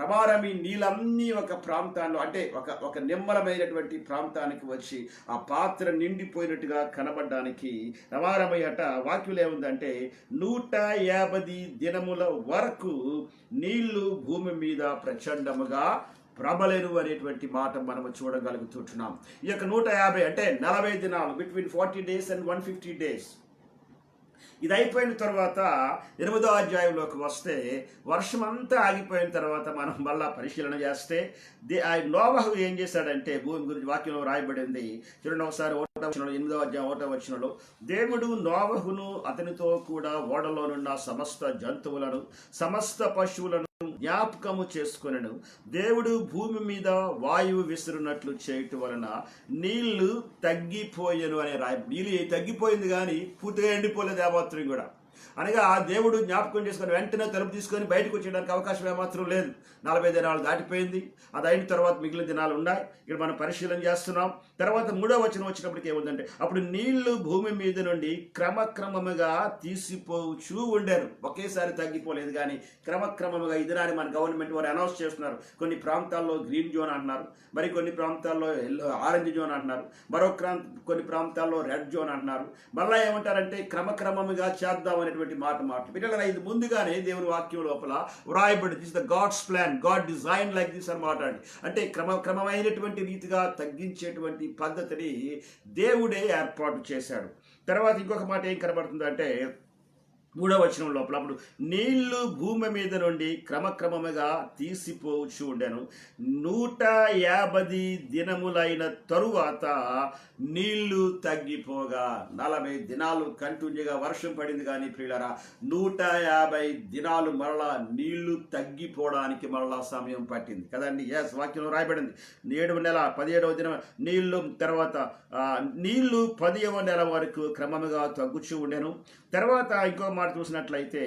Speaker 1: రమారమి నీళ్ళన్నీ ఒక ప్రాంతాల్లో అంటే ఒక నిమ్మలమైనటువంటి ప్రాంతానికి వచ్చి ఆ పాత్ర నిండిపోయినట్టుగా కనబడడానికి రమారమయ్యట వాక్యులు ఏముందంటే 150 దినముల వరకు నీళ్లు భూమి మీద ప్రచండముగా ప్రబలెను అనేటువంటి మాట మనము చూడగలుగుతుంటున్నాం. ఈ యొక్క 150 అంటే 40 దినాలు, బిట్వీన్ 40 days and 150 days. ఇది అయిపోయిన తర్వాత 8వ అధ్యాయంలోకి వస్తే వర్షం అంతా ఆగిపోయిన తర్వాత మనం మళ్ళా పరిశీలన చేస్తే నోవహు ఏం చేశాడంటే భూమి గురించి వాక్యంలో రాయబడింది. చూడండి ఒకసారి 8వ అధ్యాయం 1వ వచనంలో, దేవుడు నోవహును అతనితో కూడా ఓడలోనున్న సమస్త జంతువులను సమస్త పశువులను జ్ఞాపకము చేసుకొనెను. దేవుడు భూమి మీద వాయువు విసురునట్లు చేయటం వలన నీళ్లు తగ్గిపోయెను అనే నీళ్ళు తగ్గిపోయింది కానీ పూర్తిగా ఎండిపోలేదు ఏమాత్రం కూడా. అనగా ఆ దేవుడు జ్ఞాపకం చేసుకొని వెంటనే తలుపు తీసుకొని బయటకు వచ్చేయడానికి అవకాశం ఏమాత్రం లేదు. 40 దినాలు దాటిపోయింది. అది అయిన తర్వాత మిగిలిన దినాలు ఉన్నాయి. ఇక్కడ మనం పరిశీలన చేస్తున్నాం. తర్వాత 3వ వచనం వచ్చినప్పటికి ఏముందంటే అప్పుడు నీళ్లు భూమి మీద నుండి క్రమక్రమముగా తీసిపోవచ్చు ఉండేను. ఒకేసారి తగ్గిపోలేదు కానీ క్రమక్రమముగా. ఈ దినాన్ని మన గవర్నమెంట్ వారు అనౌన్స్ చేస్తున్నారు. కొన్ని ప్రాంతాల్లో గ్రీన్ జోన్ అంటున్నారు, మరి కొన్ని ప్రాంతాల్లో ఆరెంజ్ జోన్ అంటున్నారు, కొన్ని ప్రాంతాల్లో రెడ్ జోన్ అంటున్నారు. మళ్ళీ ఏమంటారంటే క్రమక్రమముగా చేద్దాం అనేటువంటి మాట. పిల్లల ఇది ముందుగానే దేవుని వాక్యం లోపల వ్రాయబడి, this the God's plan, God design like this అన్నమాట అండి. అంటే క్రమమైనటువంటి రీతిగా తగ్గించేటువంటి పద్ధతిని దేవుడే ఏర్పాటు చేశాడు. తర్వాత ఇంకొక మాట ఏం కనబడుతుందంటే 3వ వచనం లోపల అప్పుడు నీళ్లు భూమి మీద నుండి క్రమక్రమముగా తీసిపోవచ్చు ఉండెను. 150 దినములైన తరువాత నీళ్లు తగ్గిపోగా 40 దినాలు కంటిన్యూగా వర్షం పడింది కానీ ప్రియులారా 150 దినాలు మరలా నీళ్లు తగ్గిపోవడానికి మరలా సమయం పట్టింది కదండి. ఎస్, వాక్యంలో రాయబడింది 7వ నెల 17వ దినం నీళ్లు, తర్వాత నీళ్లు 10వ నెల వరకు క్రమముగా తగ్గుచూ ఉండెను. తర్వాత ఇంకో మాట చూసినట్లయితే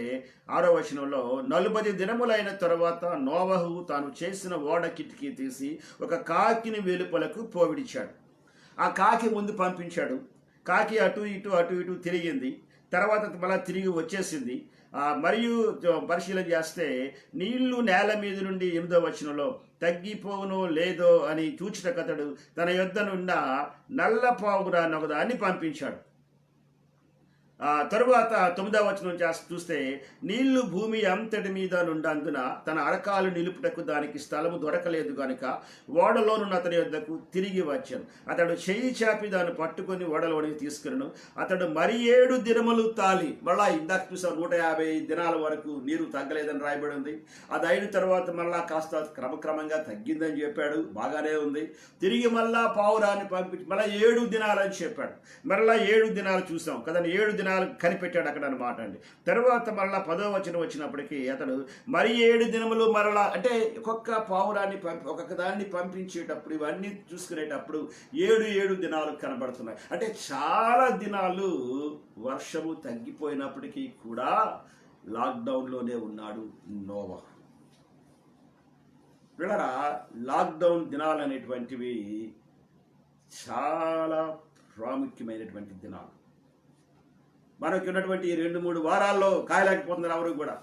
Speaker 1: 6వ వచనంలో 40 దినములైన తర్వాత నోవహు తాను చేసిన ఓడ కిటికీ తీసి ఒక కాకిని వెలుపలకు పోవిడిచాడు. ఆ కాకి ముందు పంపించాడు. కాకి అటు ఇటు తిరిగింది. తర్వాత మళ్ళీ తిరిగి వచ్చేసింది. మరియు పరిశీలన చేస్తే నీళ్లు నేల మీద నుండి 8వ వచనంలో తగ్గిపోవునో లేదో అని చూచుటకతడు తన యొద్దనున్న నల్ల పావురాన్ని ఒకదాన్ని పంపించాడు. తరువాత 9వ వచనం చూస్తే నీళ్లు భూమి అంతటి మీద నుండందున తన అరకాలు నిలుపుటకు దానికి స్థలము దొరకలేదు గనుక ఓడలోనున్న అతని యొద్దకు తిరిగి వచ్చాను. అతడు చెయ్యి చాపి దాన్ని పట్టుకొని ఓడలోనికి తీసుకున్నాను. అతడు మరి 7 దినములు తాలి, మళ్ళా ఇందాక చూసాం 150 దినాల వరకు నీరు తగ్గలేదని రాయబడి ఉంది. అది అయిన తర్వాత మళ్ళా కాస్త క్రమక్రమంగా తగ్గిందని చెప్పాడు, బాగానే ఉంది. తిరిగి మళ్ళా పావురాన్ని పంపించి మళ్ళీ 7 దినాలని చెప్పాడు. మరలా 7 దినాలు చూసాం కదా, 7 దినాలు కనిపెట్టాడు అక్కడ అనమాట అండి. తర్వాత మరలా 10వ వచనం వచ్చినప్పటికీ అతడు మరి 7 దినములు మరలా, అంటే ఒక్కొక్క పావురాన్ని ఒక్కొక్క దాన్ని పంపించేటప్పుడు ఇవన్నీ చూసుకునేటప్పుడు 7 దినాలు కనబడుతున్నాయి. అంటే చాలా దినాలు వర్షము తగ్గిపోయినప్పటికీ కూడా లాక్డౌన్లోనే ఉన్నాడు నోవా. వీళ్ళరా లాక్డౌన్ దినాలు అనేటువంటివి చాలా ప్రాముఖ్యమైనటువంటి దినాలు. మనకి ఉన్నటువంటి 2-3 వారాల్లో కాయలేకపోతున్నారు ఎవరు కూడా,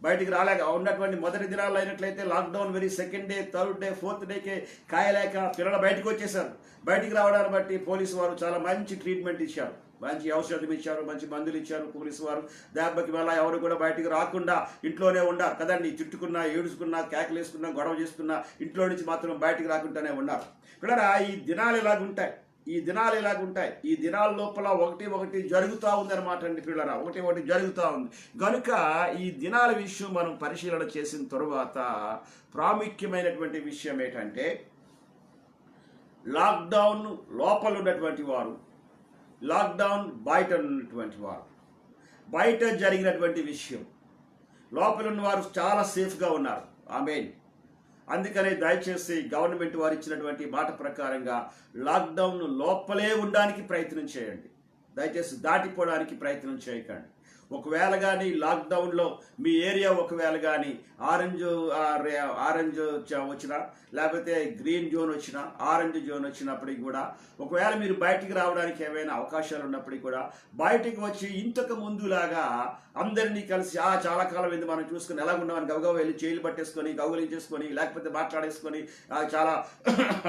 Speaker 1: బయటికి రాలేక ఉన్నటువంటి మొదటి దినాల్లో అయినట్లయితే lockdown very second day, third day, fourth డేకే కాయలేక పిల్లలు బయటకు వచ్చేసారు. బయటికి రావడాన్ని బట్టి పోలీసు వారు చాలా మంచి ట్రీట్మెంట్ ఇచ్చారు, మంచి ఔషధం ఇచ్చారు, మంచి మందులు ఇచ్చారు. పోలీసు వారు దెబ్బకి వల్ల ఎవరు కూడా బయటికి రాకుండా ఇంట్లోనే ఉన్నారు కదండి. చుట్టుకున్నా, ఏడుచుకున్నా, కేకలేసుకున్నా, గొడవ చేసుకున్నా ఇంట్లో నుంచి మాత్రం బయటికి రాకుండానే ఉన్నారు. ఇక్కడ ఈ దినాలు ఇలాగుంటాయి, ఈ దినాల లోపల ఒకటి జరుగుతూ ఉందన్నమాట అండి పిల్లరా, ఒకటి జరుగుతూ ఉంది. కనుక ఈ దినాల విషయం మనం పరిశీలన చేసిన తరువాత ప్రాముఖ్యమైనటువంటి విషయం ఏంటంటే, లాక్డౌన్ లోపల ఉన్నటువంటి వారు, లాక్డౌన్ బయట ఉన్నటువంటి వారు, బయట జరిగినటువంటి విషయం, లోపల ఉన్న వారు చాలా సేఫ్గా ఉన్నారు. ఆమేన్. అందుకనే దయచేసి గవర్నమెంట్ వారు ఇచ్చినటువంటి మాట ప్రకారంగా లాక్డౌన్ లోపలే ఉండడానికి ప్రయత్నం చేయండి. దయచేసి దాటిపోవడానికి ప్రయత్నం చేయకండి. ఒకవేళ కానీ లాక్డౌన్లో మీ ఏరియా ఒకవేళ కానీ ఆరెంజ్ వచ్చినా, లేకపోతే గ్రీన్ జోన్ వచ్చినా, ఆరెంజ్ జోన్ వచ్చినప్పటికి కూడా ఒకవేళ మీరు బయటికి రావడానికి ఏమైనా అవకాశాలు ఉన్నప్పటికీ కూడా బయటికి వచ్చి ఇంతకు ముందులాగా అందరినీ కలిసి చాలా కాలం ఏంది మనం చూసుకుని ఎలా ఉన్నామని గవగవ వెళ్ళి చేయిలు పట్టేసుకొని గౌగులించేసుకొని లేకపోతే మాట్లాడేసుకొని చాలా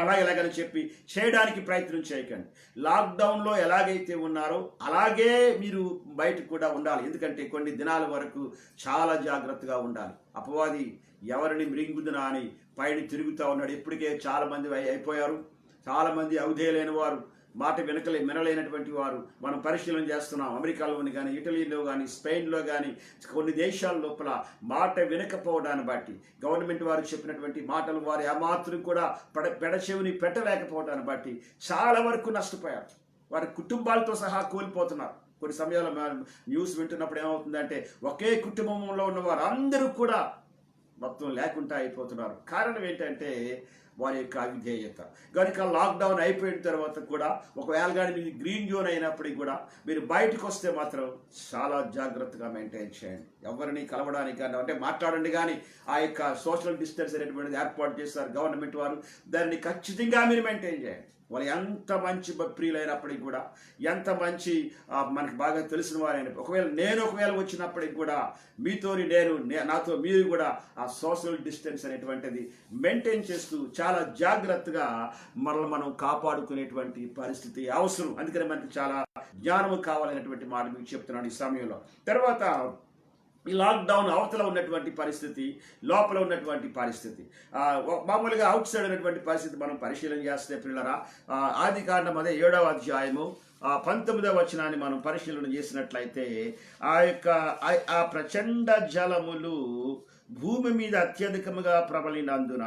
Speaker 1: అలాగని చెప్పి చేయడానికి ప్రయత్నం చేయకండి. లాక్డౌన్లో ఎలాగైతే ఉన్నారో అలాగే మీరు బయటకు కూడా ఉండాలి. ఎందుకంటే కొన్ని దినాల వరకు చాలా జాగ్రత్తగా ఉండాలి. అపవాది ఎవరిని మృంగుదునా అని పైన తిరుగుతూ ఉన్నాడు. ఇప్పటికే చాలా మంది అయిపోయారు, చాలా మంది అవధేయులైన వారు, మాట వినలేనటువంటి వారు మనం పరిశీలన చేస్తున్నాం. అమెరికాలోని కానీ, ఇటలీలో కానీ, స్పెయిన్లో కానీ కొన్ని దేశాల లోపల మాట వినకపోవడాన్ని బట్టి, గవర్నమెంట్ వారు చెప్పినటువంటి మాటలు వారు ఏమాత్రం కూడా పెడచెవిని పెట్టలేకపోవడాన్ని బట్టి చాలా వరకు నష్టపోయారు. వారి కుటుంబాలతో సహా కోల్పోతున్నారు. కొన్ని సమయాల్లో న్యూస్ వింటున్నప్పుడు ఏమవుతుందంటే ఒకే కుటుంబంలో ఉన్న వారు అందరూ కూడా మొత్తం లేకుండా అయిపోతున్నారు. కారణం ఏంటంటే వారి యొక్క అవిధేయత. కనుక లాక్డౌన్ అయిపోయిన తర్వాత కూడా ఒకవేళ కానీ మీకు గ్రీన్ జోన్ అయినప్పటికీ కూడా మీరు బయటకు వస్తే మాత్రం చాలా జాగ్రత్తగా మెయింటైన్ చేయండి. ఎవరిని కలవడానికి కానీ అంటే మాట్లాడండి, కానీ ఆ యొక్క సోషల్ డిస్టెన్స్ అనేటువంటిది ఏర్పాటు చేస్తారు గవర్నమెంట్ వారు. దాన్ని ఖచ్చితంగా మీరు మెయింటైన్ చేయండి. వాళ్ళు ఎంత మంచి ప్రియులైనప్పటికీ కూడా, ఎంత మంచి మనకు బాగా తెలిసిన వారైనా, ఒకవేళ వచ్చినప్పటికి కూడా మీతోని నాతో మీరు కూడా ఆ సోషల్ డిస్టెన్స్ అనేటువంటిది మెయింటైన్ చేస్తూ చాలా జాగ్రత్తగా మనం కాపాడుకునేటువంటి పరిస్థితి అవసరం. అందుకని మనకి చాలా జ్ఞానము కావాలనేటువంటి మాట మీకు చెప్తున్నాను ఈ సమయంలో. తర్వాత ఈ లాక్డౌన్ అవతల ఉన్నటువంటి పరిస్థితి, లోపల ఉన్నటువంటి పరిస్థితి, మామూలుగా అవుట్ సైడ్ ఉన్నటువంటి పరిస్థితి మనం పరిశీలన చేస్తే పిల్లరా, ఆదికాండం 7వ అధ్యాయము 19వ వచనాన్ని మనం పరిశీలన చేసినట్లయితే ఆ ప్రచండ జలములు భూమి మీద అత్యధికముగా ప్రబలినందున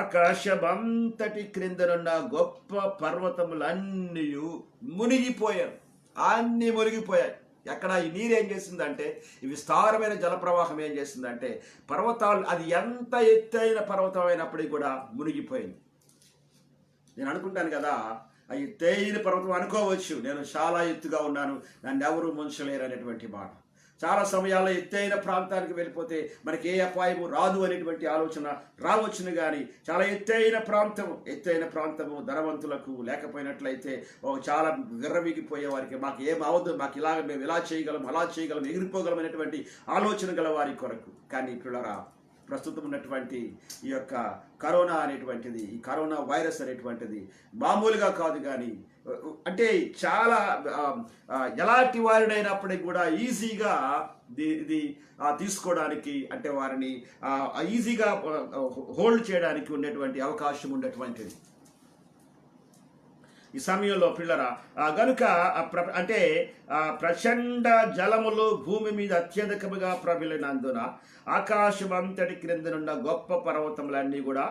Speaker 1: ఆకాశమంతటి క్రిందనున్న గొప్ప పర్వతములన్నీ మునిగిపోయారు. అన్నీ మునిగిపోయాయి. ఎక్కడ ఈ నీరు ఏం చేసిందంటే, ఈ విస్తారమైన జలప్రవాహం ఏం చేసిందంటే పర్వతాలు, అది ఎంత ఎత్తైన పర్వతం అయినప్పటికీ కూడా మునిగిపోయింది. నేను అనుకుంటాను కదా, ఆ ఎత్తైన పర్వతం అనుకోవచ్చు, నేను చాలా ఎత్తుగా ఉన్నాను, నన్ను ఎవరు ముంచలేరు అనేటువంటి మాట. చాలా సమయాల్లో ఎత్తైన ప్రాంతానికి వెళ్ళిపోతే మనకి ఏ అపాయము రాదు అనేటువంటి ఆలోచన రావచ్చును. కానీ చాలా ఎత్తైన ప్రాంతము ధనవంతులకు లేకపోయినట్లయితే చాలా విర్రవీగిపోయే వారికి మాకు ఏం అవద్దు, మాకు ఇలాగ మేము ఇలా చేయగలం అలా చేయగలం ఎగిరిపోగలం అనేటువంటి ఆలోచన గల వారి కొరకు. కానీ పిల్లరా, ప్రస్తుతం ఉన్నటువంటి ఈ యొక్క కరోనా అనేటువంటిది, ఈ కరోనా వైరస్ అనేటువంటిది మామూలుగా కాదు. కానీ అంటే చాలా ఎలాంటి వారినైనప్పటికీ కూడా ఈజీగా ఇది తీసుకోవడానికి, అంటే వారిని ఈజీగా హోల్డ్ చేయడానికి ఉన్నటువంటి అవకాశం ఉన్నటువంటిది ఈ సమయంలో పిల్లరా. గనుక అంటే ప్రచండ జలములు భూమి మీద అత్యధికముగా ప్రబలినందున ఆకాశం అంతటి క్రిందనున్న గొప్ప పర్వతములన్నీ కూడా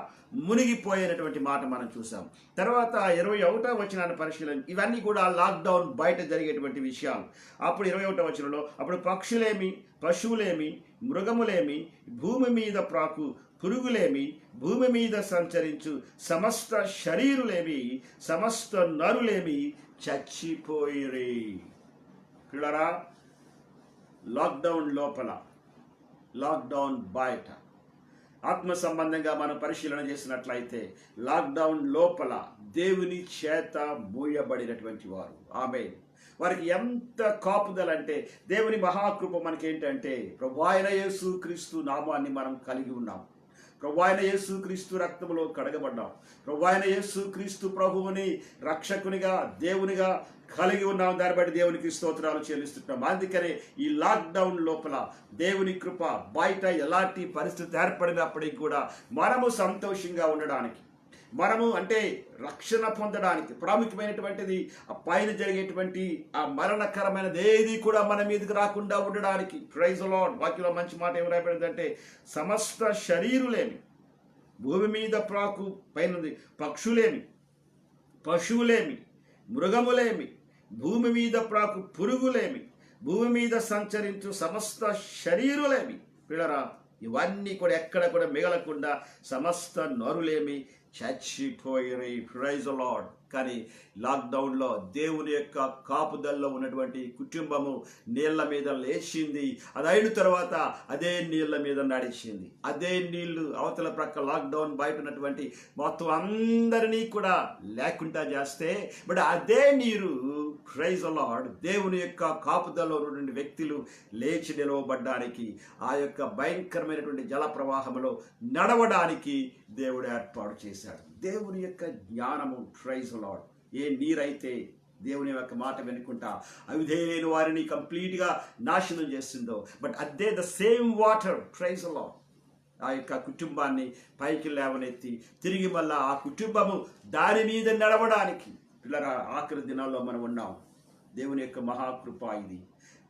Speaker 1: మునిగిపోయినటువంటి మాట మనం చూసాం. తర్వాత 21వ వచనాన్ని పరిశీలన, ఇవన్నీ కూడా లాక్డౌన్ బయట జరిగేటువంటి విషయాలు. అప్పుడు 21వ వచనంలో, అప్పుడు పక్షులేమి, పశువులేమి, మృగములేమి, భూమి మీద ప్రాకు పురుగులేమి, భూమి మీద సంచరించు సమస్త శరీరులేమి, సమస్త నరులేమి చచ్చిపోయిరి. పిల్లరా, లాక్డౌన్ లోపల, లాక్డౌన్ బయట ఆత్మ సంబంధంగా మనం పరిశీలన చేసినట్లయితే లాక్డౌన్ లోపల దేవుని చేత మూయబడినటువంటి వారు, ఆమేన్, వారికి ఎంత కాపుదలంటే దేవుని మహాకృప మనకేంటంటే ప్రభువైన యేసుక్రీస్తు నామాన్ని మనం కలిగి ఉన్నాం. ప్రభువైన యేసుక్రీస్తు రక్తములో కడగబడ్డాం. ప్రభువైన యేసుక్రీస్తు ప్రభువుని రక్షకునిగా దేవునిగా కలిగి ఉన్నాం. దాన్ని బట్టి దేవునికి స్తోత్రాలు చెల్లిస్తున్నాం. అందుకనే ఈ లాక్డౌన్ లోపల దేవుని కృప, బయట ఎలాంటి పరిస్థితి ఏర్పడినప్పటికీ కూడా మనము సంతోషంగా ఉండడానికి, మనము అంటే రక్షణ పొందడానికి ప్రాముఖ్యమైనటువంటిది ఆ పైన జరిగేటువంటి ఆ మరణకరమైనది ఏది కూడా మన మీదకి రాకుండా ఉండడానికి. Praise the Lord. వాక్యంలో మంచి మాట ఏమి రాయబడిందంటే, సమస్త శరీరులేమి, భూమి మీద ప్రాకు పైనది పక్షులేమి, పశువులేమి, మృగములేమి, భూమి మీద ప్రాకు పురుగులేమి, భూమి మీద సంచరించు సమస్త శరీరులేమి. పిల్లరా, ఇవన్నీ కూడా ఎక్కడ కూడా మిగలకుండా సమస్త నరులేమి చచ్చిపోయి. Praise the Lord. కానీ లాక్డౌన్లో దేవుని యొక్క కాపుదల్లో ఉన్నటువంటి కుటుంబము నీళ్ల మీద లేచింది. అది అయిన తర్వాత అదే నీళ్ల మీద నడిచింది. అదే నీళ్లు అవతల ప్రక్క లాక్డౌన్ బయట ఉన్నటువంటి మొత్తం అందరినీ కూడా లేకుండా చేస్తే, బట్ అదే నీరు, ప్రైజ్ ది లార్డ్, దేవుని యొక్క కాపుదల్లో ఉన్నటువంటి వ్యక్తులు లేచి నిలవబడ్డానికి, ఆ యొక్క భయంకరమైనటువంటి జల ప్రవాహంలో నడవడానికి దేవుడు ఏర్పాటు చేశాడు. దేవుని యొక్క జ్ఞానము, ప్రైజ్ ది లార్డ్. ఏ నీరైతే దేవుని యొక్క మాట వినుకుంటా అవిధేయులైన వారిని కంప్లీట్గా నాశనం చేస్తుందో, బట్ అదే the same water, praise the Lord, ఆ యొక్క కుటుంబాన్ని పైకి లేవనెత్తి తిరిగి మళ్ళా ఆ కుటుంబము దాని మీద నడవడానికి. పిల్లరా, ఆఖరి దినాల్లో మనం ఉన్నాం. దేవుని యొక్క మహాకృప ఇది.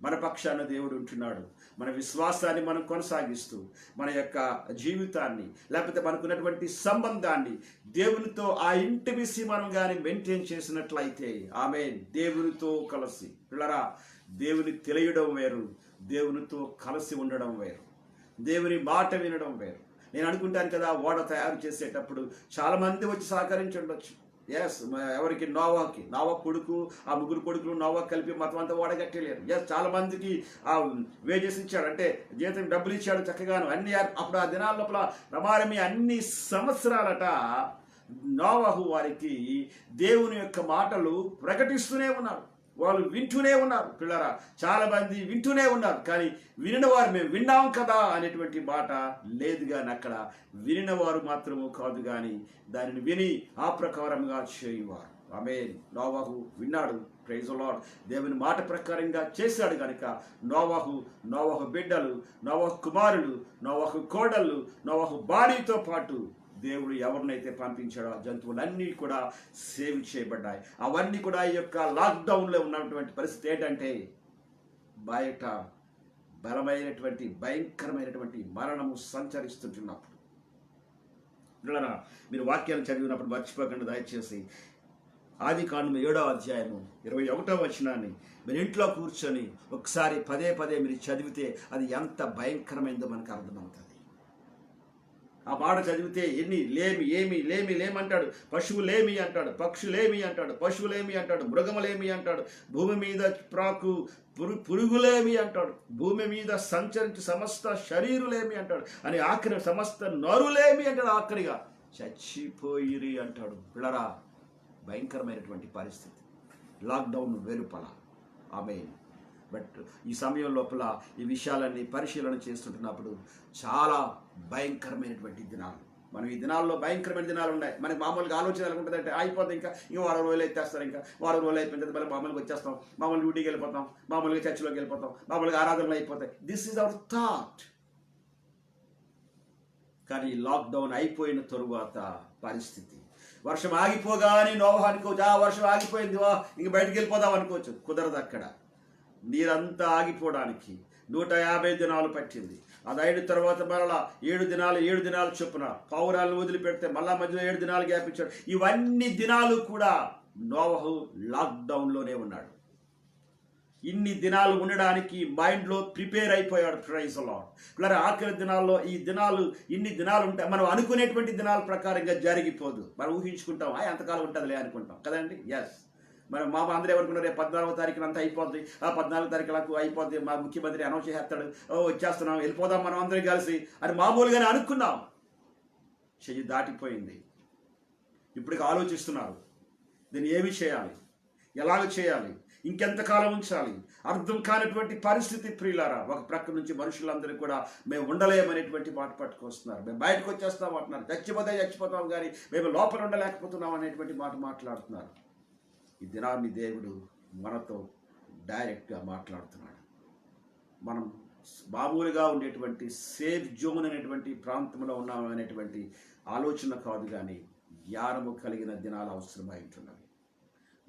Speaker 1: మన పక్షాన దేవుడు ఉంటున్నాడు. మన విశ్వాసాన్ని మనం కొనసాగిస్తూ మన యొక్క జీవితాన్ని, లేకపోతే మనకున్నటువంటి సంబంధాన్ని దేవునితో ఆ ఇంటిమిసి మనం కానీ మెయింటైన్ చేసినట్లయితే, ఆమేన్, దేవునితో కలిసి. పిల్లరా, దేవుని తెలియడం వేరు, దేవునితో కలిసి ఉండడం వేరు, దేవుని మాట వినడం వేరు. నేను అనుకుంటాను కదా, ఓడ తయారు చేసేటప్పుడు చాలామంది వచ్చి సహకరించి ఉండొచ్చు. ఎస్, ఎవరికి నోవా కొడుకు, ఆ ముగ్గురు కొడుకులు నోవా కలిపి మొత్తం అంతా ఓడగట్టలేరు. ఎస్, చాలా మందికి ఆ వేజెస్ ఇచ్చాడు, అంటే జీతం డబ్బులు ఇచ్చాడు చక్కగాను అన్ని. అప్పుడు ఆ దినాల లోపల రమారమి అన్ని సంవత్సరాలట నోవహు వారికి దేవుని యొక్క మాటలు ప్రకటిస్తూనే ఉన్నారు. వాళ్ళు వింటూనే ఉన్నారు. పిల్లరా, చాలా మంది వింటూనే ఉన్నారు. కానీ వినిన వారు మేము విన్నాం కదా అనేటువంటి మాట లేదు. కానీ అక్కడ వినిన వారు మాత్రము కాదు, కానీ దానిని విని ఆ ప్రకారంగా చేయువారు. ఆమేన్. నోవహు విన్నాడు, ప్రైజ్ ది లార్డ్, దేవుని మాట ప్రకారంగా చేశాడు. కనుక నోవహు బిడ్డలు, నోవహు కుమారులు, నోవహు కోడళ్ళు, నోవహు భార్యతో పాటు దేవుడు ఎవరినైతే పంపించాడో ఆ జంతువులన్నీ కూడా సేవ్ చేయబడ్డాయి. అవన్నీ కూడా ఈ యొక్క లాక్డౌన్లో ఉన్నటువంటి పరిస్థితి ఏంటంటే, బయట బలమైనటువంటి భయంకరమైనటువంటి మరణము సంచరిస్తుంటున్నప్పుడు. మీరు వాక్యాలు చదివినప్పుడు మర్చిపోకుండా దయచేసి ఆదికాండము 7వ అధ్యాయము 21వ వచనాన్ని మీరు ఇంట్లో కూర్చొని ఒకసారి పదే మీరు చదివితే అది ఎంత భయంకరమైందో మనకు అర్థమవుతుంది. ఆ మాట చదివితే లేమంటాడు, పశువులేమి అంటాడు, పక్షులేమి అంటాడు, పశువులేమి అంటాడు, మృగములేమి అంటాడు, భూమి మీద ప్రాకు పురుగులేమి అంటాడు, భూమి మీద సంచరించి సమస్త శరీరులేమి అంటాడు, అని ఆఖరి సమస్త నరులేమి అంటాడు, ఆఖరిగా చచ్చిపోయిరి అంటాడు. పిల్లరా, భయంకరమైనటువంటి పరిస్థితి, లాక్డౌన్ వెలుపల. ఆమేన్. బట్ ఈ సమయం లోపల ఈ విషయాలన్నీ పరిశీలన చేస్తుంటున్నప్పుడు చాలా భయంకరమైనటువంటి దినాలు. మనం ఈ దినాల్లో భయంకరమైన దినాలు ఉన్నాయి. మనకి మామూలుగా ఆలోచన ఎలా ఉంటుందంటే అయిపోతుంది, ఇంకా వారం రోజులు ఎత్తేస్తారు, ఇంకా వారం రోజులు అయిపోయిన తర్వాత మళ్ళీ మామూలుగా వచ్చేస్తాం, మామూలు డ్యూటీకి వెళ్ళిపోతాం, మామూలుగా చర్చిలోకి వెళ్ళిపోతాం, మామూలుగా ఆరాధనలు అయిపోతాయి. This is our thought. కానీ లాక్డౌన్ అయిపోయిన తరువాత పరిస్థితి, వర్షం ఆగిపోగానే నోవహు అనుకోవచ్చు, వర్షం ఆగిపోయింది, ఇంక బయటికి వెళ్ళిపోదాం అనుకోవచ్చు. కుదరదు. అక్కడ నీరంతా ఆగిపోవడానికి 150 దినాలు పట్టింది. అది అయిన తర్వాత మరలా 7 దినాలు చొప్పున పౌరాలను వదిలిపెడితే మళ్ళా మధ్యలో 7 దినాలు గ్యాప్ ఇచ్చాడు. ఇవన్నీ దినాలు కూడా నోవహు లాక్డౌన్లోనే ఉన్నాడు. ఇన్ని దినాలు ఉండడానికి మైండ్లో ప్రిపేర్ అయిపోయాడు. Praise the Lord. ఇలా ఆఖరి దినాల్లో ఇన్ని దినాలు ఉంటాయి. మనం అనుకునేటువంటి దినాల ప్రకారంగా జరిగిపోదు. మనం ఊహించుకుంటాం, ఎంతకాలం ఉంటుందిలే అనుకుంటాం కదండి. ఎస్, మనం అందరూ ఎవరుకున్నారు, రేపు 14వ తారీఖున అంతా అయిపోద్ది, 14వ తారీఖులకు అయిపోద్ది, మా ముఖ్యమంత్రి అనౌన్స్ చేస్తాడు, వచ్చేస్తున్నాం, వెళ్ళిపోదాం మనం అందరం కలిసి అని మామూలుగానే అనుకున్నాం. చెయ్యి దాటిపోయింది. ఇప్పటికి ఆలోచిస్తున్నారు, దీన్ని ఏమి చేయాలి, ఎలాగ చేయాలి, ఇంకెంతకాలం ఉంచాలి, అర్థం కానటువంటి పరిస్థితి. ప్రియులారా, ఒక ప్రక్క నుంచి మనుషులందరూ కూడా మేము ఉండలేమనేటువంటి మాట పట్టుకొస్తున్నారు. మేము బయటకు వచ్చేస్తాం అంటున్నారు, చచ్చిపోతాం కానీ మేము లోపల ఉండలేకపోతున్నాం అనేటువంటి మాట మాట్లాడుతున్నారు. ఈ దినాన్ని దేవుడు మనతో డైరెక్ట్గా మాట్లాడుతున్నాడు. మనం మామూలుగా ఉండేటువంటి సేఫ్ జోన్ అనేటువంటి ప్రాంతంలో ఉన్నాం అనేటువంటి ఆలోచన కాదు, కానీ జ్ఞానము కలిగిన దినాలు అవసరమై ఉంటున్నవి.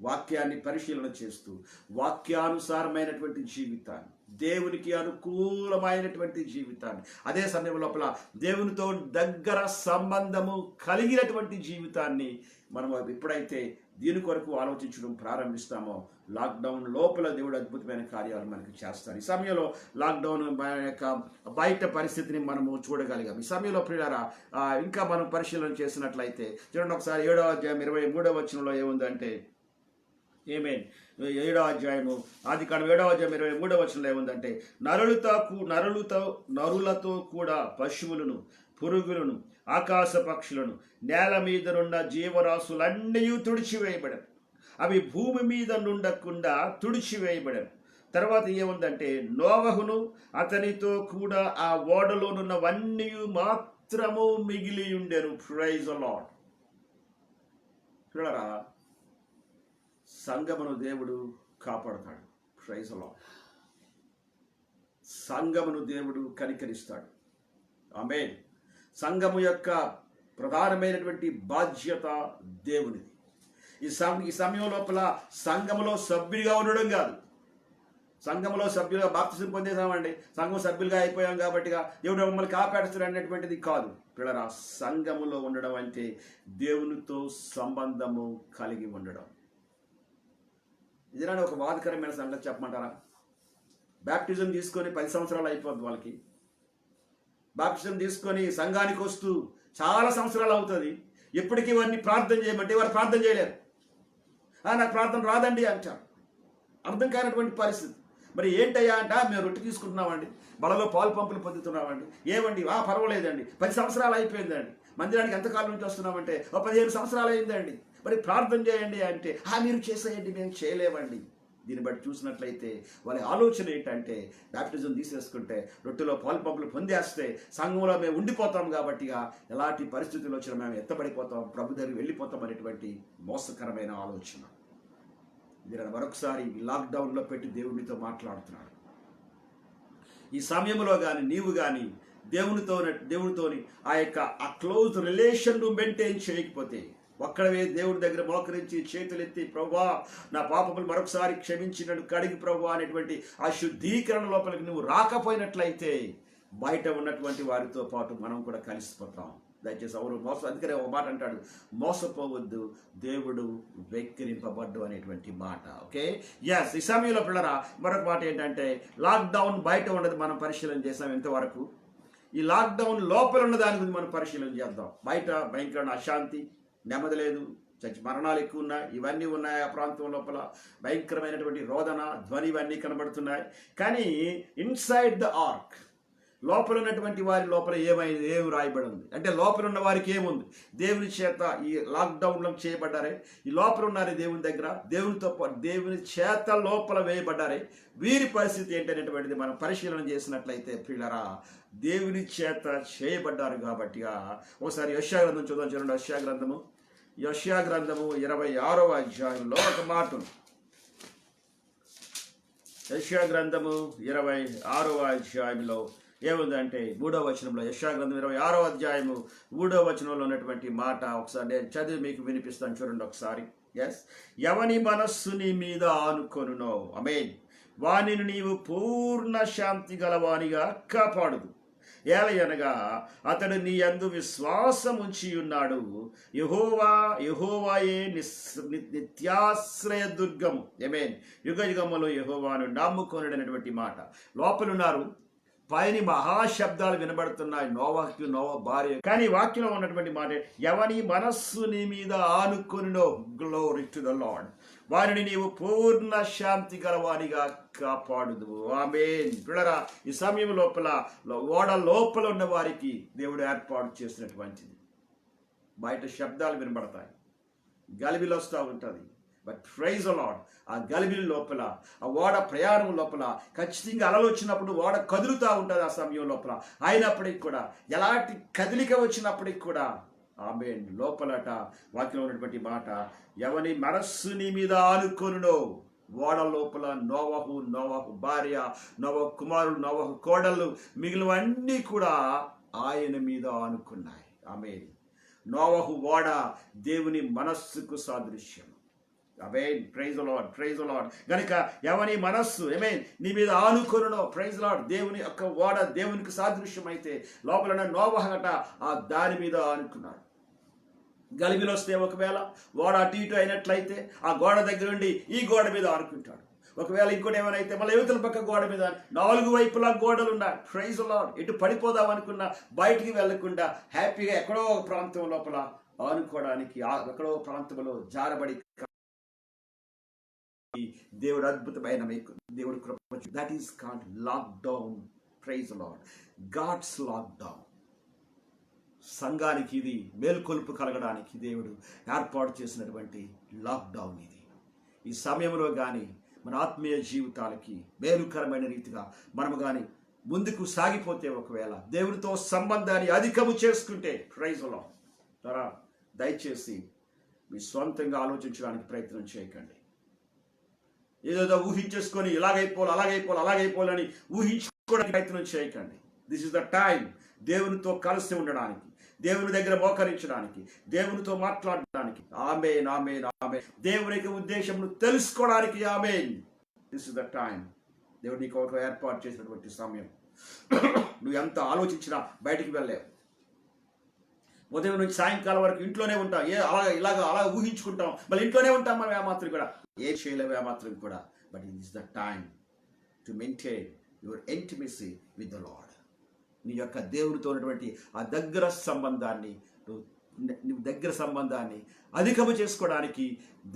Speaker 1: వాక్యాన్ని పరిశీలన చేస్తూ వాక్యానుసారమైనటువంటి జీవితాన్ని, దేవునికి అనుకూలమైనటువంటి జీవితాన్ని, అదే సమయం లోపల దేవునితో దగ్గర సంబంధము కలిగినటువంటి జీవితాన్ని మనం ఎప్పుడైతే దీని కొరకు ఆలోచించడం ప్రారంభిస్తామో లాక్డౌన్ లోపల దేవుడు అద్భుతమైన కార్యాలు మనకి చేస్తారు. ఈ సమయంలో లాక్డౌన్ యొక్క బయట పరిస్థితిని మనము చూడగలిగాం. ఈ సమయంలో ప్రియులారా, ఇంకా మనం పరిశీలన చేసినట్లయితే చూడండి ఒకసారి 7వ అధ్యాయం 23వ వచనంలో ఏముందంటే, ఆమేన్, 7వ అధ్యాయము ఆదికాండం 7వ అధ్యాయం 23వ వచనంలో ఏముందంటే, నరులతో కూడా పశువులను, పురుగులను, ఆకాశ పక్షులను, నేల మీదనున్న జీవరాశులన్నీ తుడిచివేయబడను, అవి భూమి మీద నుండకుండా తుడిచివేయబడను. తర్వాత ఏముందంటే, నోవహును అతనితో కూడా ఆ ఓడలోనున్నవన్నీ మాత్రము మిగిలి ఉండెను. Praise the Lord. చూడరా, సంఘమును దేవుడు కాపాడుతాడు. Praise the Lord. సంఘమును దేవుడు కనికరిస్తాడు. ఆమేన్. సంఘము యొక్క ప్రధానమైనటువంటి బాధ్యత దేవునిది. ఈ సమయం లోపల సంఘములో సభ్యుడిగా ఉండడం కాదు, సంఘంలో సభ్యులుగా బాప్తిసం పొందేసామండి, సంఘం సభ్యులుగా అయిపోయాం కాబట్టిగా దేవుడు మమ్మల్ని కాపాడుతాడు అనేటువంటిది కాదు. పిల్లరా, సంఘములో ఉండడం అంటే దేవునితో సంబంధము కలిగి ఉండడం. ఇదేనా ఒక బాధకరమైన సంగతి చెప్పమంటారా? బ్యాప్టిజం తీసుకొని 10 సంవత్సరాలు అయిపోద్ది వాళ్ళకి. బాప్టిజం తీసుకొని సంఘానికి వస్తూ చాలా సంవత్సరాలు అవుతుంది. ఎప్పటికీ వారిని ప్రార్థన చేయమంటే వారు ప్రార్థన చేయలేరు. నాకు ప్రార్థన రాదండి అంటారు. అర్థం కానటువంటి పరిస్థితి. మరి ఏంటయ్యా అంట, మేము రొట్టె తీసుకుంటున్నామండి, బలలో పాలు పంపులు పొందుతున్నామండి, ఏమండి పర్వాలేదండి, 10 సంవత్సరాలు అయిపోయిందండి, మందిరానికి ఎంతకాలం నుంచి వస్తున్నామంటే 15 సంవత్సరాలు అయిందండి, మరి ప్రార్థన చేయండి అంటే మీరు చేసేయండి, మేము చేయలేమండి. దీన్ని బట్టి చూసినట్లయితే వాళ్ళ ఆలోచన ఏంటంటే, బ్యాప్టిజం తీసేసుకుంటే రొట్టెలో పాలు పంపులు పొందేస్తే సంఘంలో మేము ఉండిపోతాం కాబట్టిగా ఎలాంటి పరిస్థితులు వచ్చినా మేము ఎత్తబడిపోతాం, ప్రభు దగ్గరికి వెళ్ళిపోతాం అనేటువంటి మోసకరమైన ఆలోచన. ఇది మరొకసారి లాక్డౌన్లో పెట్టి దేవునితో మాట్లాడుతున్నాడు. ఈ సమయంలో కానీ నీవు కానీ దేవునితోని ఆ క్లోజ్ రిలేషన్ మెయింటైన్ చేయకపోతే, ఒక్కడవే దేవుడి దగ్గర మోకరించి చేతులెత్తి ప్రభువా నా పాపములు మరొకసారి క్షమించి నన్ను కడిగి ప్రభువా అనేటువంటి ఆ శుద్ధీకరణ లోపలికి నువ్వు రాకపోయినట్లయితే బయట ఉన్నటువంటి వారితో పాటు మనం కూడా కలిసిపోతాం. దయచేసి అందుకనే ఒక మాట అంటాడు, మోసపోవద్దు, దేవుడు వెక్కిరింపబడ్డు అనేటువంటి మాట. Okay, yes. ఈ సమయంలో పిల్లరా, మరొక మాట ఏంటంటే, లాక్డౌన్ బయట ఉన్నది మనం పరిశీలన చేసాం ఇంతవరకు. ఈ లాక్డౌన్ లోపల ఉన్న దాని గురించి మనం పరిశీలన చేద్దాం. బయట భయంకరమైన అశాంతి, నెమ్మది లేదు, మరణాలు ఎక్కువ ఉన్నాయి, ఇవన్నీ ఉన్నాయి. ఆ ప్రాంతం లోపల భయంకరమైనటువంటి రోదన, ధ్వని ఇవన్నీ కనబడుతున్నాయి. కానీ ఇన్సైడ్ ద ఆర్క్, లోపల ఉన్నటువంటి వారి లోపల ఏమి రాయబడి ఉంది అంటే, లోపల ఉన్న వారికి ఏముంది? దేవుని చేత ఈ లాక్డౌన్లో చేయబడ్డారే, ఈ లోపల ఉన్నారే దేవుని దగ్గర, దేవునితో పాటు దేవుని చేత లోపల వేయబడ్డారే, వీరి పరిస్థితి ఏంటనేటువంటిది మనం పరిశీలన చేసినట్లయితే ప్రియులారా, దేవుని చేత చేయబడ్డారు కాబట్టి. ఒకసారి యెషయా గ్రంథం చూద్దాం. చూడండి, యెషయా గ్రంథము 26వ అధ్యాయంలో ఒక మాట ఉంది. యెషయా గ్రంథము 26వ అధ్యాయంలో ఏముందంటే 3వ వచనంలో, యెషయా గ్రంథం 26వ అధ్యాయము 3వ వచనంలో ఉన్నటువంటి మాట ఒకసారి నేను చదివి మీకు వినిపిస్తాను. చూడండి ఒకసారి. ఎవని మనస్సు నీ మీద ఆనుకొనునో, ఆమేన్, వానిని నీవు పూర్ణ శాంతి గలవానిగా కాపాడుదు. ఏలయనగా అతడు నీ యందు విశ్వాసం ఉంచి ఉన్నాడు. యెహోవాయే నిత్యాశ్రయ దుర్గము, ఆమేన్, యుగ యుగములో యెహోవాను నమ్ముకొనుడనేటువంటి మాట. లోపలున్నారు, పైన మహాశబ్దాలు వినబడుతున్నాయి, నోవా భార్య. కానీ వాక్యంలో ఉన్నటువంటి మాట, ఎవని మనస్సు నీ మీద ఆనుకొనునో, గ్లోరీ టు ద లార్డ్, వారిని నీవు పూర్ణ శాంతి గలవానిగా కాపాడుదువు. ఆమేన్. పిల్లరా, ఈ సమయం లోపల ఓడ లోపల ఉన్న వారికి దేవుడు ఏర్పాటు చేసినటువంటిది. బయట శబ్దాలు వినబడతాయి, గలిబిలు వస్తూ ఉంటుంది. బట్ ప్రైజ్ ద లార్డ్, ఆ గలిబిలి లోపల, ఆ ఓడ ప్రయాణం లోపల ఖచ్చితంగా అలలు వచ్చినప్పుడు ఓడ కదులుతూ ఉంటుంది. ఆ సమయం లోపల అయినప్పటికీ కూడా, ఎలాంటి కదలిక వచ్చినప్పటికి కూడా, ఆమేన్, లోపలట వాక్యంలో ఉన్నటువంటి మాట, ఎవని మనస్సు నీ మీద ఆనుకొనునో, ఓడ లోపల నోవహు భార్య, నోవహు కుమారుడు, నోవహు కోడళ్ళు, మిగిలినవన్నీ కూడా ఆయన మీద ఆనుకున్నాయి. ఆమేన్. నోవహు ఓడ దేవుని మనస్సుకు సాదృశ్యం. ఆమేన్. Praise the lord, praise the lord. గనుక ఎవని మనస్సు, ఆమేన్, నీ మీద ఆనుకొనునో, ప్రైజ్ ది లార్డ్, దేవుని యొక్క ఓడ దేవునికి సాదృశ్యం అయితే, లోపల నోవహట ఆ దాని మీద ఆనుకున్నాడు. గలిబిలు వస్తే ఒకవేళ ఓడ అటు ఇటు అయినట్లయితే, ఆ గోడ దగ్గర నుండి ఈ గోడ మీద ఆనుకుంటాడు. ఒకవేళ ఇంకోటి ఏమైనా అయితే మళ్ళీ యువతల పక్క గోడ మీద, 4 వైపులా గోడలు ఉన్నాయి. Praise the Lord. ఇటు పడిపోదాం అనుకున్నా బయటికి వెళ్లకుండా హ్యాపీగా ఎక్కడో ఒక ప్రాంతం లోపల ఆనుకోవడానికి, ఎక్కడో ప్రాంతంలో జారబడి దేవుడు అద్భుతమైన దేవుడు కృప. That is called lockdown. Praise the lord. God's lockdown. సంఘానికి ఇది మేల్కొల్పు కలగడానికి దేవుడు ఏర్పాటు చేసినటువంటి లాక్డౌన్ ఇది. ఈ సమయంలో కానీ మన ఆత్మీయ జీవితాలకి మేలుకరమైన రీతిగా మనము కానీ ముందుకు సాగిపోతే, ఒకవేళ దేవునితో సంబంధాన్ని అధికము చేసుకుంటే, ప్రైజ్ ది లార్డ్, తరా దయచేసి మీ స్వంతంగా ఆలోచించడానికి ప్రయత్నం చేయకండి. ఏదో ఊహించేసుకొని అలాగైపోవాలని ఊహించుకోవడానికి ప్రయత్నం చేయకండి. దిస్ ఇస్ ద టైం దేవునితో కలిసి ఉండడానికి, దేవుని దగ్గర మోకరించడానికి, దేవునితో మాట్లాడడానికి. ఆమేన్, ఆమేన్, ఆమేన్. దేవుని యొక్క ఉద్దేశంను తెలుసుకోవడానికి. ఆమేన్. This is the time. దేవుడు నీకు ఒక ఏర్పాటు చేసినటువంటి సమయం. నువ్వు ఎంత ఆలోచించినా బయటికి వెళ్ళలేవు. ఉదయం నుంచి సాయంకాలం వరకు ఇంట్లోనే ఉంటాం. అలా ఊహించుకుంటాం, మళ్ళీ ఇంట్లోనే ఉంటాం మనం ఏమాత్రం కూడా. ఏం చేయలేవు ఏమాత్రం కూడా. But it is the time to maintain your intimacy with the lord. నీ యొక్క దేవుడితో ఉన్నటువంటి ఆ దగ్గర సంబంధాన్ని అధికము చేసుకోవడానికి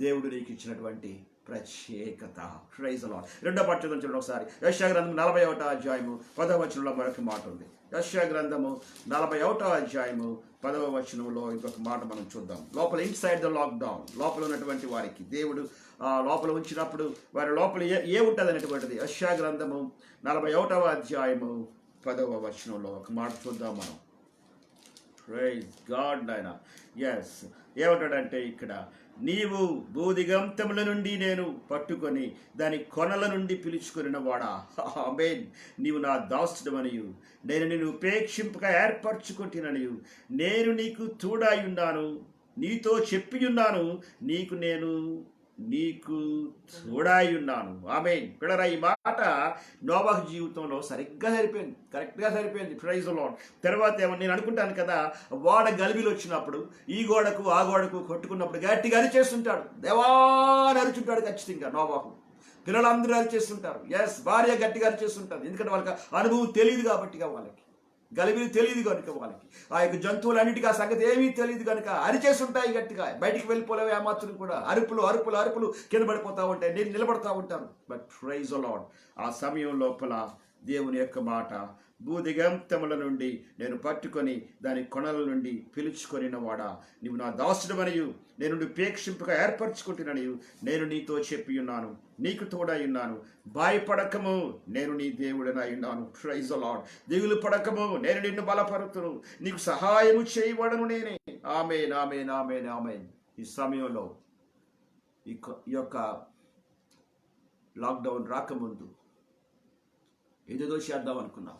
Speaker 1: దేవుడు నీకు ఇచ్చినటువంటి ప్రత్యేకత. Praise the Lord. రెండో పాఠం చూడండి ఒకసారి. యెషయా గ్రంథం 41వ అధ్యాయము 10వ వచనంలో మరొక మాట ఉంది. యెషయా గ్రంథము 41వ అధ్యాయము 10వ వచనంలో ఇంకొక మాట మనం చూద్దాం. లోపల ఇన్సైడ్ ద లాక్డౌన్, లోపల ఉన్నటువంటి వారికి దేవుడు లోపల ఉంచినప్పుడు వారి లోపల ఏ ఉంటుంది అనేటువంటిది యెషయా గ్రంథము 41వ అధ్యాయము 10వ వచనంలో ఒక మాట చూద్దాం మనం. ప్రైజ్ గాడ్ నాయనా. ఎస్, ఏమంటాడంటే ఇక్కడ, నీవు భూదిగంతముల నుండి నేను పట్టుకొని దాని కొనల నుండి పిలుచుకొనిన వాడా, ఆమేన్, నీవు నా దాసుడమనియు నేను నిన్ను ఉపేక్షింపక ఏర్పరచుకుంటుననియు నేను నీకు తోడైయున్నాను, నీతో చెప్పియున్నాను, నీకు తోడైయున్నాను. ఆమేన్. పిల్లరా, ఈ మాట నోవహు జీవితంలో సరిగ్గా సరిపోయింది, కరెక్ట్గా సరిపోయింది. Praise the Lord. తర్వాత నేను అనుకుంటాను కదా, ఓడ గలిబిలు వచ్చినప్పుడు ఈ గోడకు ఆ గోడకు కొట్టుకున్నప్పుడు గట్టిగా అరిచేస్తుంటాడు, దేవాని అరుచుంటాడు ఖచ్చితంగా నోవహు. పిల్లలందరూ అరిచేస్తుంటారు. ఎస్, భార్య గట్టిగా అరిచేస్తుంటారు, ఎందుకంటే వాళ్ళకి అనుభవం తెలియదు కాబట్టి వాళ్ళకి. గలిబిలి తెలియదు కనుక వాళ్ళకి, ఆ యొక్క జంతువులన్నిటికీ ఆ సంగతి ఏమీ తెలియదు కనుక అరిచేసి ఉంటాయి గట్టిగా, బయటికి వెళ్ళిపోలేవు ఏమాత్రం కూడా. అరుపులు అరుపులు అరుపులు కింద పడిపోతూ ఉంటాయి, నేను నిలబడతా ఉంటాను. బట్ ప్రైజ్ ది లార్డ్, ఆ సమయం లోపల దేవుని యొక్క మాట, భూదిగంతముల నుండి నేను పట్టుకొని దాని కొనల నుండి పిలుచుకొనిన వాడా, నీవు నా దాసుడమనియు నేను ఉపేక్షింపక ఏర్పరచుకుంటున్నాను, నేను నీతో చెప్పి ఉన్నాను, నీకు తోడై ఉన్నాను, భయపడకము, నేను నీ దేవుడనై ఉన్నాను. Praise the Lord. దిగులు పడకము, నేను నిన్ను బలపరుతును, నీకు సహాయము చేయబడను నేనే. ఆమేన్, ఆమేన్, ఆమేన్, ఆమేన్. ఈ సమయంలో ఈ యొక్క లాక్డౌన్ రాకముందు ఏదేదో చేద్దాం అనుకున్నాం.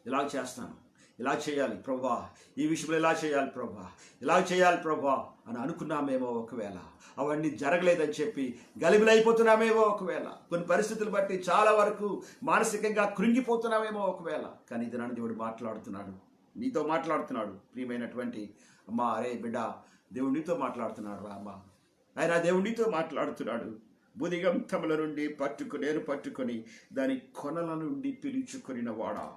Speaker 1: ఇలా చేస్తాను, ఇలా చేయాలి ప్రభా, ఈ విషయంలో ఇలా చేయాలి ప్రభా, ఇలా చేయాలి ప్రభా అని అనుకున్నామేమో ఒకవేళ, అవన్నీ జరగలేదని చెప్పి గలిబిలైపోతున్నామేమో ఒకవేళ, కొన్ని పరిస్థితులు బట్టి చాలా వరకు మానసికంగా కృంగిపోతున్నామేమో ఒకవేళ. కానీ ఇది నన్ను దేవుడు మాట్లాడుతున్నాడు, నీతో మాట్లాడుతున్నాడు. ప్రియమైనటువంటి అమ్మా, అరే బిడ్డ, దేవుడు నీతో మాట్లాడుతున్నాడు రా అమ్మా, ఆయన దేవుడు నీతో మాట్లాడుతున్నాడు. భూదిగంతముల నుండి నేను పట్టుకొని దాని కొనల నుండి పిలుచుకొనిన వాడా,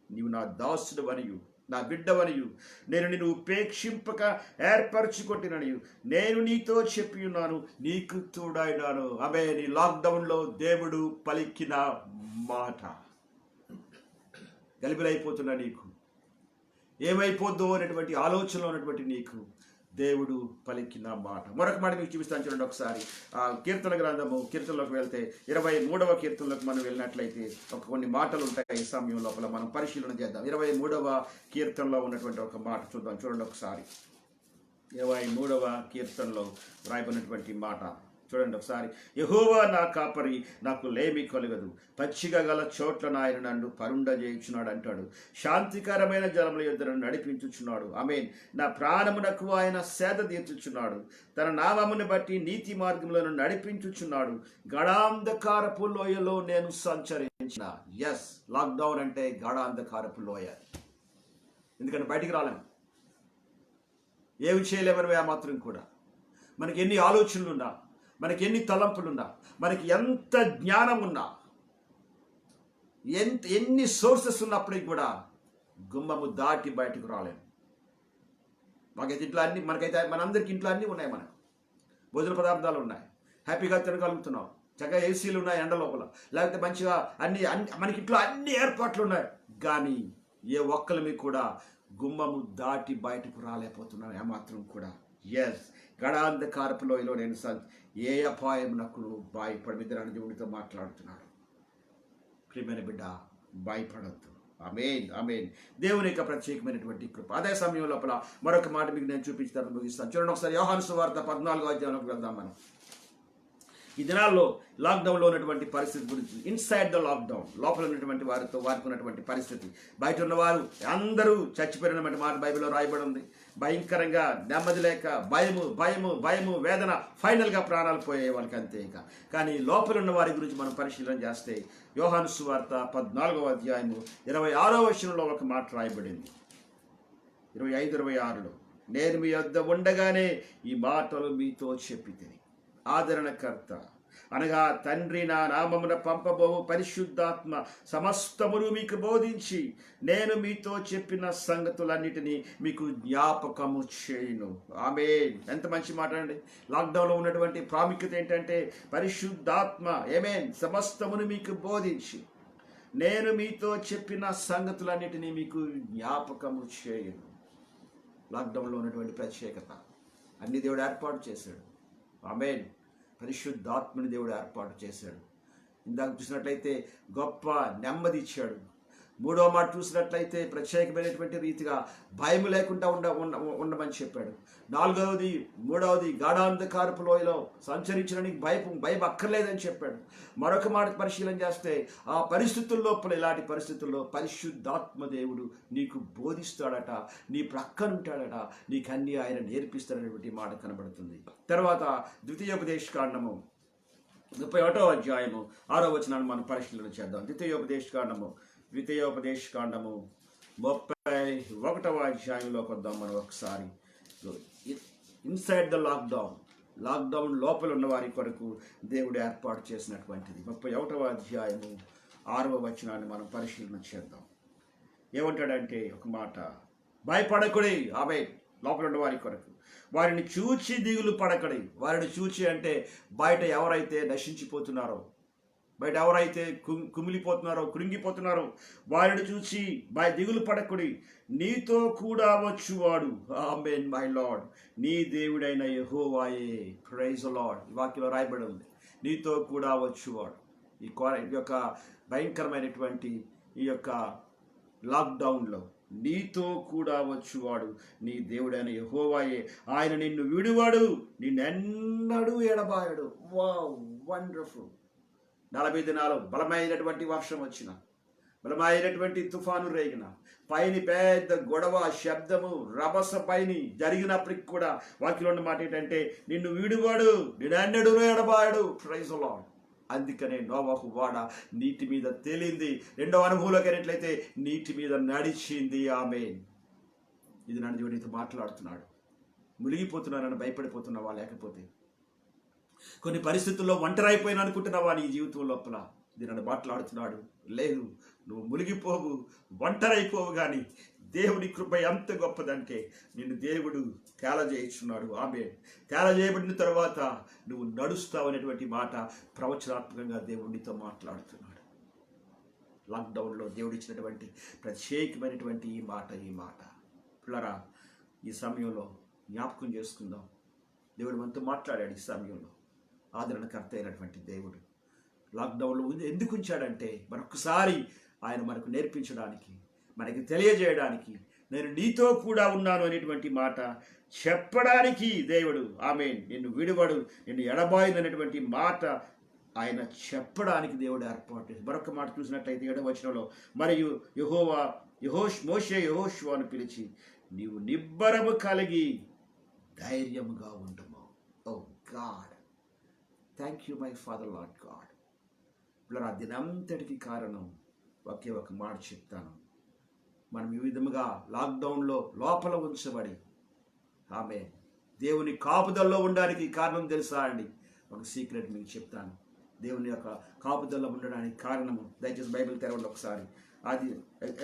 Speaker 1: నీవు నా దాసుడు వనియు నా బిడ్డవనియు నేను నిన్ను ఉపేక్షింపక ఏర్పరచుకొట్టిననియు నేను నీతో చెప్పి ఉన్నాను, నీకు తోడైనాను. ఆమె నీ లాక్డౌన్లో దేవుడు పలికిన మాట. గలిబిలైపోతున్నా నీకు, ఏమైపోద్దో అనేటువంటి ఆలోచనలో ఉన్నటువంటి నీకు దేవుడు పలికిన మాట. మరొక మాట మీకు చూపిస్తాను చూడండి ఒకసారి. కీర్తన గ్రంథము, కీర్తనలోకి వెళ్తే 23వ కీర్తనలోకి మనం వెళ్ళినట్లయితే కొన్ని మాటలు ఉంటాయి. ఈ సమయం లోపల మనం పరిశీలన చేద్దాం. 23వ కీర్తనలో ఉన్నటువంటి ఒక మాట చూద్దాం, చూడండి ఒకసారి. 23వ కీర్తనలో రాయబడినటువంటి మాట చూడండి ఒకసారి. యెహోవా నా కాపరి, నాకు లేమి కలుగదు, పచ్చిక గల చోట్ల ఆయన నన్ను పరుండజేయుచున్నాడు అంటాడు. శాంతికరమైన జలముల యొద్ద నన్ను నడిపించుచున్నాడు. ఆమేన్. నా ప్రాణమునకు ఆయన సేద తీర్చుచున్నాడు. తన నామమును బట్టి నీతి మార్గంలో నన్ను నడిపించుచున్నాడు. గడాంధకారపు లోయలో నేను సంచరించిన. ఎస్, లాక్డౌన్ అంటే గడాంధకారపు లోయ. ఎందుకంటే బయటికి రాలేము, ఏమి చేయలేమని మాత్రం కూడా. మనకి ఎన్ని ఆలోచనలున్నా, మనకి ఎన్ని తలంపులున్నా, మనకి ఎంత జ్ఞానం ఉన్నా, ఎన్ని సోర్సెస్ ఉన్నప్పటికీ కూడా గుమ్మము దాటి బయటకు రాలేము. మాకైతే ఇంట్లో అన్ని, మనకైతే మనందరికి ఇంట్లో అన్నీ ఉన్నాయి, మనకు భోజన పదార్థాలు ఉన్నాయి, హ్యాపీగా తినగలుగుతున్నాం, చక్కగా ఏసీలు ఉన్నాయి ఎండ లోపల, లేకపోతే మంచిగా అన్ని మనకి ఇంట్లో అన్ని ఏర్పాట్లు ఉన్నాయి. కానీ ఏ ఒక్కరిమి కూడా గుమ్మము దాటి బయటకు రాలేకపోతున్నాం ఏమాత్రం కూడా. ఎస్, గడాంధకారపు లోయలో నేను ఏ అపాయం నాకు భయపడమిద్దరని దేవునితో మాట్లాడుతున్నాడు. ప్రియమైన బిడ్డ, భయపడద్దు. ఆమేన్, ఆమేన్. దేవుని యొక్క ప్రత్యేకమైనటువంటి కృప. అదే సమయం లోపల మరొక మాట మీకు నేను చూపించడానికి ముగిస్తాను. చూడండి ఒకసారి. యోహాను సువార్త 14వ అధ్యాయంలోకి వెళ్దాం మనం. ఈ దినాల్లో లాక్డౌన్లో ఉన్నటువంటి పరిస్థితి గురించి, ఇన్సైడ్ ద లాక్డౌన్, లోపల ఉన్నటువంటి వారితో వారికి ఉన్నటువంటి పరిస్థితి, బయట ఉన్నవారు అందరూ చచ్చిపోయినటువంటి మాట బైబిల్లో రాయబడి ఉంది. భయంకరంగా నెమ్మది లేక భయము భయము భయము వేదన, ఫైనల్గా ప్రాణాలు పోయే వాళ్ళకి అంతే. కానీ లోపల ఉన్న వారి గురించి మనం పరిశీలన చేస్తే యోహాను సువార్త 14వ అధ్యాయము 26వ వచనంలో ఒక మాట రాయబడింది. 25, 26లో, నేను మీ వద్ద ఉండగానే ఈ మాటలు మీతో చెప్పితిని. ఆదరణకర్త అనగా తండ్రి నా నామమున పంపబోవు పరిశుద్ధాత్మ సమస్తమును మీకు బోధించి నేను మీతో చెప్పిన సంగతులన్నిటినీ మీకు జ్ఞాపకము చేయును. ఆమేన్. ఎంత మంచి మాట అండి. లాక్డౌన్లో ఉన్నటువంటి ప్రాముఖ్యత ఏంటంటే పరిశుద్ధాత్మ, ఆమేన్, సమస్తమును మీకు బోధించి నేను మీతో చెప్పిన సంగతులన్నిటినీ మీకు జ్ఞాపకము చేయును. లాక్డౌన్లో ఉన్నటువంటి ప్రత్యేకత అన్ని దేవుడు ఏర్పాటు చేశాడు. ఆమేన్. పరిశుద్ధాత్మని దేవుడు ఏర్పాటు చేశాడు. ఇందాక చూసినట్లయితే గొప్ప నెమ్మది ఇచ్చాడు. మూడవ మాట చూసినట్లయితే ప్రత్యేకమైనటువంటి రీతిగా భయం లేకుండా ఉండమని చెప్పాడు. మూడవది గాఢాంధకారపు లోయలో సంచరించడానికి భయం అక్కర్లేదని చెప్పాడు. మరొక మాట పరిశీలన చేస్తే ఆ పరిస్థితుల్లో, ఇలాంటి పరిస్థితుల్లో పరిశుద్ధాత్మ దేవుడు నీకు బోధిస్తాడట, నీ ప్రక్కనుంటాడట, నీకు అన్ని ఆయన నేర్పిస్తాడనేటువంటి మాట కనబడుతుంది. తర్వాత ద్వితీయోపదేశకాండము 31వ అధ్యాయము 6వ వచనాన్ని మనం పరిశీలన చేద్దాం. ద్వితీయోపదేశకాండము 31వ అధ్యాయంలోకి వద్దాం మనం ఒకసారి. ఇన్సైడ్ ద లాక్డౌన్ లోపల ఉన్న వారి కొరకు దేవుడు ఏర్పాటు చేసినటువంటిది. 31వ అధ్యాయము 6వ వచనాన్ని మనం పరిశీలన చేద్దాం. ఏమంటాడంటే ఒక మాట, భయపడకుడి ఆమె లోపల ఉన్న వారి కొరకు, వారిని చూచి దిగులు పడకడి. వారిని చూచి అంటే బయట ఎవరైతే నశించిపోతున్నారో, బయట ఎవరైతే కుమిలిపోతున్నారో, కృంగిపోతున్నారో వారిని చూసి దిగులు పడకుడి. నీతో కూడా వచ్చువాడు, ఆమేన్ మై లార్డ్, నీ దేవుడైన యెహోవాయే. Praise the lord. ఈ వాక్యంలో రాయబడి ఉంది, నీతో కూడా వచ్చువాడు. ఈ యొక్క భయంకరమైనటువంటి ఈ యొక్క లాక్డౌన్లో నీతో కూడా వచ్చువాడు నీ దేవుడైన యెహోవాయే. ఆయన నిన్ను విడువాడు, నిన్నెన్నడూ ఎడబాయడు. Wow, wonderful. 40 దినాలు బలమైనటువంటి వర్షం వచ్చిన, బలమైనటువంటి తుఫాను రేగిన, పైన పెద్ద గొడవ శబ్దము రభస పైన జరిగినప్పటికి కూడా వాక్యంలో ఉన్న మాట ఏంటంటే నిన్ను విడువాడు, నిన్నెన్నడూ ఎడబాయడు. Praise the lord. అందుకనే నోవహు వాడ నీటి మీద తేలింది. రెండవ అనుభవంలోకి అయినట్లయితే నీటి మీద నడిచింది. ఆమేన్. ఇది నన్ను దేవుడితో మాట్లాడుతున్నాడు. మునిగిపోతున్నానని భయపడిపోతున్నావా? లేకపోతే కొన్ని పరిస్థితుల్లో ఒంటరైపోయినా అనుకుంటున్నావా నీ జీవితం లోపల? ఇది నన్ను మాట్లాడుతున్నాడు. లేదు, నువ్వు మునిగిపోవు, ఒంటరైపోవు. కానీ దేవుడి కృప ఎంత గొప్పదంటే నిన్ను దేవుడు తేలజేయుచున్నాడు. ఆమె తేలజేయబడిన తర్వాత నువ్వు నడుస్తావు అనేటువంటి మాట ప్రవచనాత్మకంగా దేవుడితో మాట్లాడుతున్నాడు. లాక్డౌన్లో దేవుడు ఇచ్చినటువంటి ప్రత్యేకమైనటువంటి ఈ మాట పిల్లరా, ఈ సమయంలో జ్ఞాపకం చేసుకుందాం. దేవుడు మనతో మాట్లాడాడు. ఈ సమయంలో ఆదరణకర్త అయినటువంటి దేవుడు లాక్డౌన్లో ఎందుకు ఉంచాడంటే మరొకసారి ఆయన మనకు నేర్పించడానికి, మనకి తెలియజేయడానికి, నేను నీతో కూడా ఉన్నాను అనేటువంటి మాట చెప్పడానికి దేవుడు ఆమేన్ నిన్ను విడువడు, నిన్ను ఎడబాయను అనేటువంటి మాట ఆయన చెప్పడానికి దేవుడు ఏర్పాటు చేసి. మరొక మాట చూసినట్లయితే 7వ వచనంలో, మరియు మోషే యెహోషువను పిలిచి నీవు నిబ్బరము కలిగి ధైర్యముగా ఉండుము. Oh God, thank you my father lord God. పిల్లరా, దినంతటికి కారణం ఒకే ఒక మాట చెప్తాను. మనం ఈ విధముగా లాక్డౌన్లో లోపల ఉంచబడి ఆమె దేవుని కాపుదల్లో ఉండడానికి కారణం తెలుసా అండి? ఒక సీక్రెట్ మీకు చెప్తాను. దేవుని యొక్క కాపుదల్లో ఉండడానికి కారణము, దయచేసి బైబిల్ తెరవండి ఒకసారి. అది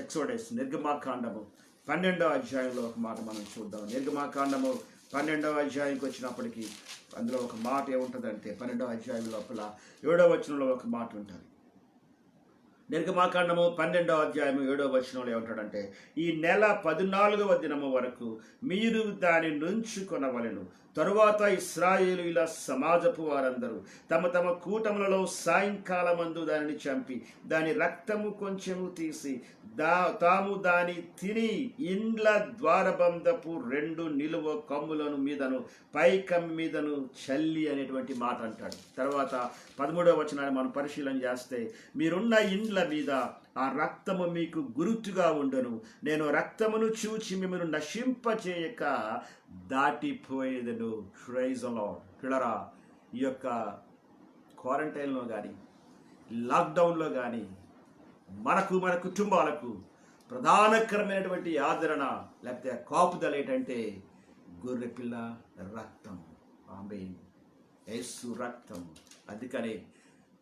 Speaker 1: ఎక్సోడస్ నిర్గమాకాండము 12వ అధ్యాయంలో ఒక మాట మనం చూద్దాం. నిర్గమాకాండము 12వ అధ్యాయంకి వచ్చినప్పటికీ అందులో ఒక మాట ఏముంటుందంటే 12వ అధ్యాయం లోపల 7వ వచనంలో ఒక మాట ఉంటుంది. నిర్గమాకాండము 12వ అధ్యాయము 7వ వచనంలో ఏమంటాడంటే, ఈ నెల 14వ దినము వరకు మీరు దాని నుంచుకొనవలెను. తరువాత ఇశ్రాయేలీయుల సమాజపు వారందరూ తమ తమ కూటములలో సాయంకాలమందు దానిని చంపి దాని రక్తము కొంచెము తీసి తాము దాని తిని ఇండ్ల ద్వారబంధపు 2 నిలువ కమ్ములను మీదను పైకమ్మి మీదను చల్లి అనేటువంటి మాట అంటాడు. తర్వాత 13వ వచనాన్ని మనం పరిశీలన చేస్తే, మీరున్న ఇండ్ల మీద ఆ రక్తము మీకు గుర్తుగా ఉండను, నేను రక్తమును చూచి మిమ్మల్ని నశింపచేయక దాటిపోయేదను. Praise the lord. పిల్లరా, ఈ యొక్క క్వారంటైన్లో కానీ లాక్డౌన్లో కానీ మనకు మన కుటుంబాలకు ప్రధానకరమైనటువంటి ఆదరణ లేకపోతే కాపుదల ఏంటంటే గొర్రెపిల్ల రక్తం. ఆమేన్. యేసు రక్తం. అందుకనే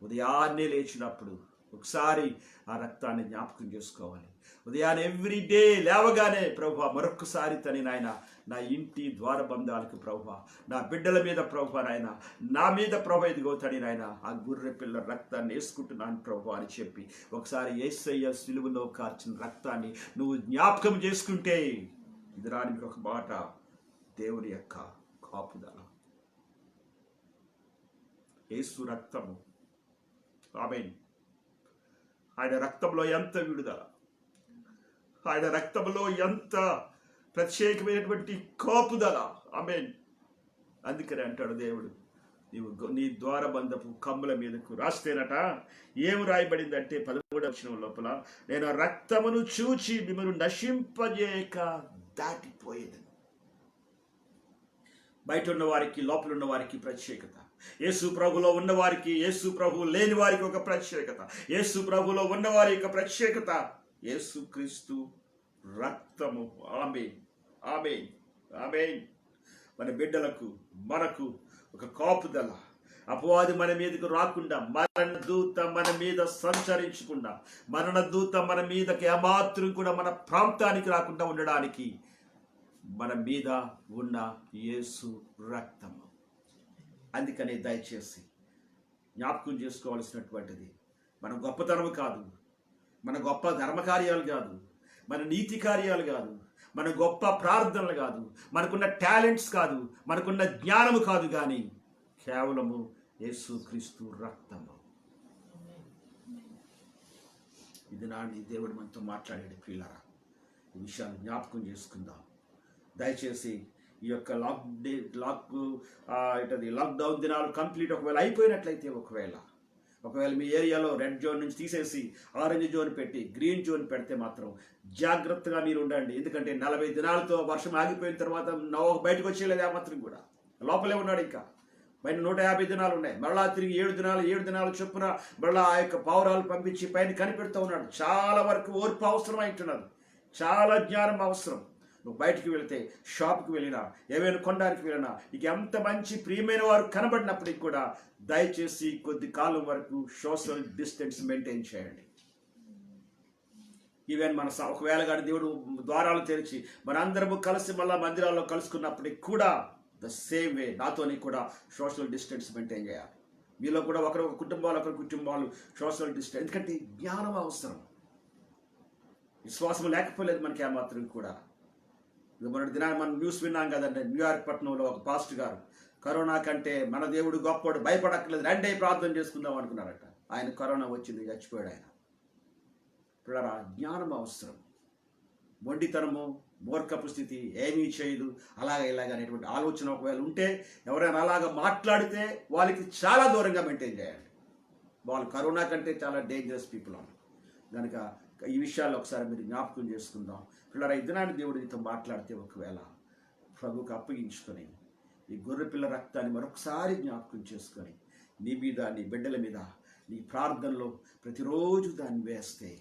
Speaker 1: ఉదయాన్నే లేచినప్పుడు ఒకసారి ఆ రక్తాన్ని జ్ఞాపకం చేసుకోవాలి. ఉదయాన్నే ఎవ్రీడే లేవగానే ప్రభువా మరొకసారి తని నాయన నా ఇంటి ద్వారబంధాలకు ప్రభువా, నా బిడ్డల మీద ప్రభువా నాయన, నా మీద ప్రభు ఎదిగవుతాడు నాయన, ఆ గొర్రె పిల్ల రక్తాన్ని వేసుకుంటున్నాను ప్రభు అని చెప్పి ఒకసారి యేసయ్య సిలువలో కార్చిన రక్తాన్ని నువ్వు జ్ఞాపకం చేసుకుంటే ఇది రానికి ఒక మాట దేవుని యొక్క కాపుదల. యేసు రక్తము. ఆమేన్. ఆయన రక్తంలో ఎంత విడుదల, ఆయన రక్తంలో ఎంత ప్రత్యేకమైనటువంటి కాపుదల. ఆమేన్. అందుకని అంటాడు దేవుడు, నీవు నీ ద్వారబంధపు కమ్ముల మీదకు రాస్తేనట ఏం రాయబడిందంటే 13వ వచనం లోపల, నేను రక్తమును చూచి మిమ్మల్ని నశింపజేయక దాటిపోయేది. బయట ఉన్న వారికి లోపల ఉన్న వారికి ప్రత్యేకత, యేసు ప్రభులో ఉన్నవారికి, యేసు ప్రభు లేని వారికి ఒక ప్రత్యేకత, యేసు ప్రభులో ఉన్నవారి యొక్క ప్రత్యేకత యేసు క్రీస్తు రక్తము. ఆమేన్. ఆమేన్. ఆమేన్. మన బిడ్డలకు మనకు ఒక కాపుదల, అపవాది మన మీదకు రాకుండా, మరణ దూత మన మీద సంచరించకుండా, మరణ దూత మన మీదకి ఏమాత్రం కూడా మన ప్రాంతానికి రాకుండా ఉండడానికి మన మీద ఉన్న యేసు రక్తము. అందుకనే దయచేసి జ్ఞాపకం చేసుకోవాల్సినటువంటిది మన గొప్పతనం కాదు, మన గొప్ప ధర్మకార్యాలు కాదు, మన నీతి కార్యాలు కాదు, మన గొప్ప ప్రార్థనలు కాదు, మనకున్న టాలెంట్స్ కాదు, మనకున్న జ్ఞానము కాదు, కానీ కేవలము యేసుక్రీస్తు రక్తము. ఇది నాని దేవుడు మనతో మాట్లాడాడు. ప్రియులారా, ఈ విషయాన్ని జ్ఞాపకం చేసుకుందాం. దయచేసి ఈ యొక్క లాక్డౌన్ దినాలు కంప్లీట్ ఒకవేళ అయిపోయినట్లయితే, ఒకవేళ మీ ఏరియాలో రెడ్ జోన్ నుంచి తీసేసి ఆరెంజ్ జోన్ పెట్టి గ్రీన్ జోన్ పెడితే మాత్రం జాగ్రత్తగా మీరు ఉండండి. ఎందుకంటే 40 దినాలతో వర్షం ఆగిపోయిన తర్వాత నోవహు బయటకు వచ్చేయలేదు, ఆ మాత్రం కూడా లోపలే ఉన్నాడు. ఇంకా పైన 150 దినాలు ఉన్నాయి. మరలా తిరిగి 7 దినాలు చొప్పున మరలా ఆ యొక్క పావురాలు పంపించి పైన కనిపెడుతూ ఉన్నాడు. చాలా వరకు ఓర్పు అవసరం అంటున్నది, చాలా జ్ఞానం అవసరం. నువ్వు బయటికి వెళితే, షాప్కి వెళ్ళినా, ఏమైనా కొనడానికి వెళ్ళినా, నీకు ఎంత మంచి ప్రియమైన వారు కనబడినప్పటికీ కూడా దయచేసి కొద్ది కాలం వరకు సోషల్ డిస్టెన్స్ మెయింటైన్ చేయండి. ఈవెన్ మన ఒకవేళ కానీ దేవుడు ద్వారాలు తెరిచి మనందరము కలిసి మళ్ళా మందిరాల్లో కలుసుకున్నప్పటికి కూడా ద సేమ్ వే నాతోని కూడా సోషల్ డిస్టెన్స్ మెయింటైన్ చేయాలి. మీలో కూడా ఒకరి కుటుంబాలు సోషల్ డిస్టెన్స్. ఎందుకంటే జ్ఞానం అవసరం. విశ్వాసం లేకపోలేదు మనకి ఆ మాత్రం కూడా. మొన్నటి దినాన్ని మనం న్యూస్ విన్నాం కదండి. న్యూయార్క్ పట్టణంలో ఒక పాస్టర్ గారు కరోనా కంటే మన దేవుడు గొప్పవాడు, భయపడక్కర్లేదు, రండి ప్రార్థన చేసుకుందాం అనుకున్నారట. ఆయన కరోనా వచ్చింది, చచ్చిపోయాడు ఆయన. ఇప్పుడు జ్ఞానం అవసరం. మొండితనము, మూర్ఖపు స్థితి ఏమీ చేయదు, ఇలాగ అనేటువంటి ఆలోచన ఒకవేళ ఉంటే, ఎవరైనా అలాగ మాట్లాడితే వాళ్ళకి చాలా దూరంగా మెయింటైన్ చేయండి. వాళ్ళు కరోనా కంటే చాలా డేంజరస్ పీపుల్ అన్నారు. కనుక ఈ విషయాల్లో ఒకసారి మీరు జ్ఞాపకం చేసుకుందాం. పిల్లరా, ఇద్దనాన్ని దేవుడు నీతో మాట్లాడితే ఒకవేళ ప్రభుకు అప్పగించుకొని ఈ గొర్రెపిల్ల రక్తాన్ని మరొకసారి జ్ఞాపకం చేసుకొని నీ మీద, నీ బిడ్డల మీద, నీ ప్రార్థనలో ప్రతిరోజు దాన్ని వేస్తే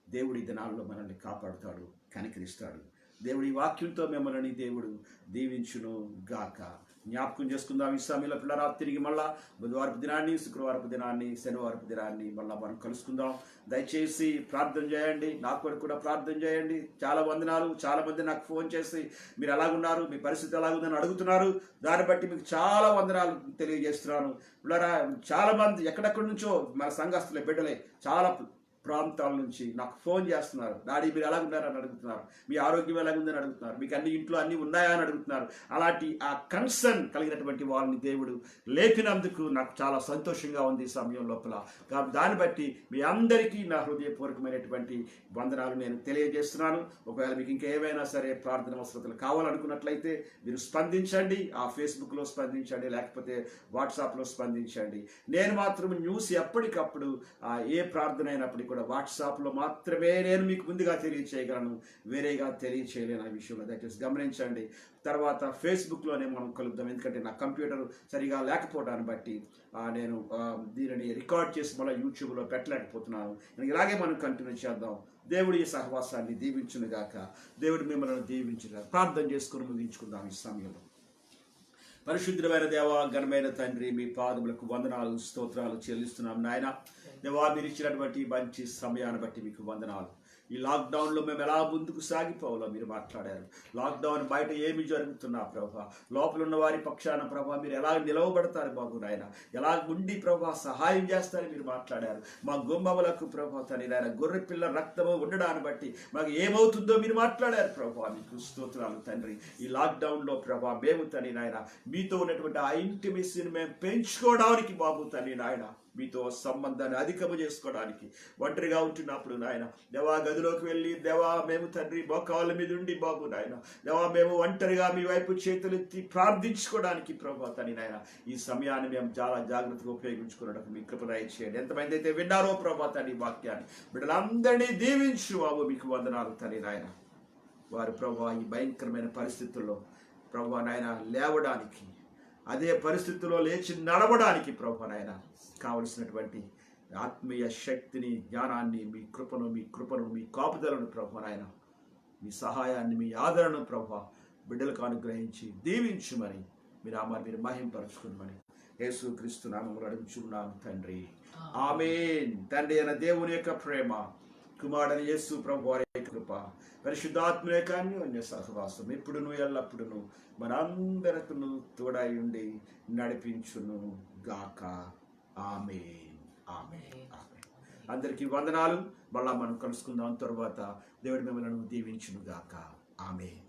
Speaker 1: దేవుడి దినాల్లో మనల్ని కాపాడుతాడు, కనికరిస్తాడు. దేవుడి వాక్యంతో మిమ్మల్ని దేవుడు దీవించును గాక. జ్ఞాపకం చేసుకుందాం. ఈ సమయంలో పిల్లరా తిరిగి మళ్ళా బుధవారపు దినాన్ని, శుక్రవారపు దినాన్ని, శనివారపు దినాన్ని మళ్ళా మనం కలుసుకుందాం. దయచేసి ప్రార్థన చేయండి, నా కొరకు కూడా ప్రార్థన చేయండి. చాలా వందనాలు. చాలా మంది నాకు ఫోన్ చేసి మీరు ఎలాగున్నారు, మీ పరిస్థితి ఎలాగుందని అడుగుతున్నారు. దాన్ని బట్టి మీకు చాలా వందనాలు తెలియజేస్తున్నాను. పిల్లరా, చాలా మంది ఎక్కడెక్కడి నుంచో మన సంఘస్థులే బిడ్డలే చాలా ప్రాంతాల నుంచి నాకు ఫోన్ చేస్తున్నారు. డాడీ మీరు ఎలాగున్నారని అడుగుతున్నారు, మీ ఆరోగ్యం ఎలాగుందని అడుగుతున్నారు, మీకు ఇంట్లో అన్నీ ఉన్నాయా అని అడుగుతున్నారు. అలాంటి ఆ కన్సర్న్ కలిగినటువంటి వాళ్ళని దేవుడు లేపినందుకు నాకు చాలా సంతోషంగా ఉంది ఈ సమయం లోపల. కాబట్టి దాన్ని బట్టి మీ అందరికీ నా హృదయపూర్వకమైనటువంటి వందనాలు నేను తెలియజేస్తున్నాను. ఒకవేళ మీకు ఇంకేమైనా సరే ప్రార్థన అవసరతలు కావాలనుకున్నట్లయితే మీరు స్పందించండి. ఆ ఫేస్బుక్లో స్పందించండి, లేకపోతే వాట్సాప్లో స్పందించండి. నేను మాత్రం న్యూస్ ఎప్పటికప్పుడు ఏ ప్రార్థన అయినప్పటికీ వాట్సాప్లో మాత్రమే నేను మీకు ముందుగా తెలియచేయగలను, వేరేగా తెలియచేయలేను. ఆ విషయంలో దయచేసి గమనించండి. తర్వాత ఫేస్బుక్లోనే మనం కలుద్దాం. ఎందుకంటే నా కంప్యూటర్ సరిగా లేకపోవడాన్ని బట్టి నేను దీనిని రికార్డ్ చేసి మళ్ళీ యూట్యూబ్లో పెట్టలేకపోతున్నాను. ఇలాగే మనం కంటిన్యూ చేద్దాం. దేవుడి ఈ సహవాసాన్ని దీవించును గాక. దేవుడు మిమ్మల్ని దీవించును. ప్రార్థన చేసుకుని ముగించుకుందాం ఈ సమయంలో. పరిశుద్ధమైన దేవా, ఘనమైన తండ్రి, మీ పాదములకు వందనాలు, స్తోత్రాలు చెల్లిస్తున్నాం నాయన. దేవా, మీరు ఇచ్చినటువంటి మంచి సమయాన్ని బట్టి మీకు వందనాలు. ఈ లాక్డౌన్లో మేము ఎలా ముందుకు సాగిపోవాలో మీరు మాట్లాడారు. లాక్డౌన్ బయట ఏమి జరుగుతున్నా ప్రభా, లోపల ఉన్న వారి పక్షాన ప్రభా మీరు ఎలా నిలవబడతారు బాబు నాయన, ఎలా ఉండి ప్రభా సహాయం చేస్తారని మీరు మాట్లాడారు. మా గుమ్మములకు ప్రభా తని నాయన గొర్రె పిల్ల రక్తము ఉండడాన్ని బట్టి మాకు ఏమవుతుందో మీరు మాట్లాడారు ప్రభా. మీకు స్తోత్రాలు తండ్రి. ఈ లాక్డౌన్లో ప్రభా మేము తని నాయన మీతో ఉన్నటువంటి ఆ ఇంటిమేసీని మేము పెంచుకోవడానికి బాబు తని నాయన, మీతో సంబంధాన్ని అధికము చేసుకోవడానికి ఒంటరిగా ఉంటున్నప్పుడు నాయన దేవా గదిలోకి వెళ్ళి దేవా మేము తండ్రి మోకాళ్ళ మీద ఉండి బాబు నాయన దేవా మేము ఒంటరిగా మీ వైపు చేతులెత్తి ప్రార్థించుకోవడానికి ప్రభా తని నాయన ఈ సమయాన్ని మేము చాలా జాగ్రత్తగా ఉపయోగించుకోవడానికి మీ కృప దయచేయండి. ఎంతమంది అయితే విన్నారో ప్రభా తని వాక్యాన్ని బిడ్డలందరినీ దీవించు బాబు. మీకు వందనాలు తని నాయన. వారు ప్రభా ఈ భయంకరమైన పరిస్థితుల్లో ప్రభా నాయన లేవడానికి, అదే పరిస్థితుల్లో లేచి నడవడానికి ప్రభా నాయన కావలసినటువంటి ఆత్మీయ శక్తిని, జ్ఞానాన్ని, మీ కృపను మీ కాపుదలను ప్రభా నాయన, మీ సహాయాన్ని, మీ ఆదరణను ప్రభా బిడ్డలకు అనుగ్రహించి దీవించుమని మీరు మహింపరచుకుని యేసుక్రీస్తు నామములో అడుగుచున్నాం తండ్రి, ఆమేన్. తండ్రి అయిన దేవుని యొక్క ప్రేమ, కుమారుడైన యేసు ప్రభు వారి యొక్క కృప, పరిశుద్ధాత్మ యొక్క అన్యోన్య సహవాసం ఎప్పుడును ఎల్లప్పుడును మనందరికీ తోడై ఉండి నడిపించును గాక. ఆమేన్, ఆమేన్, ఆమేన్. అందరికీ వందనాలు. మళ్ళా మనం కలుసుకుందాం. తర్వాత దేవుడి మిమ్మల్ని దీవించును గాక. ఆమేన్.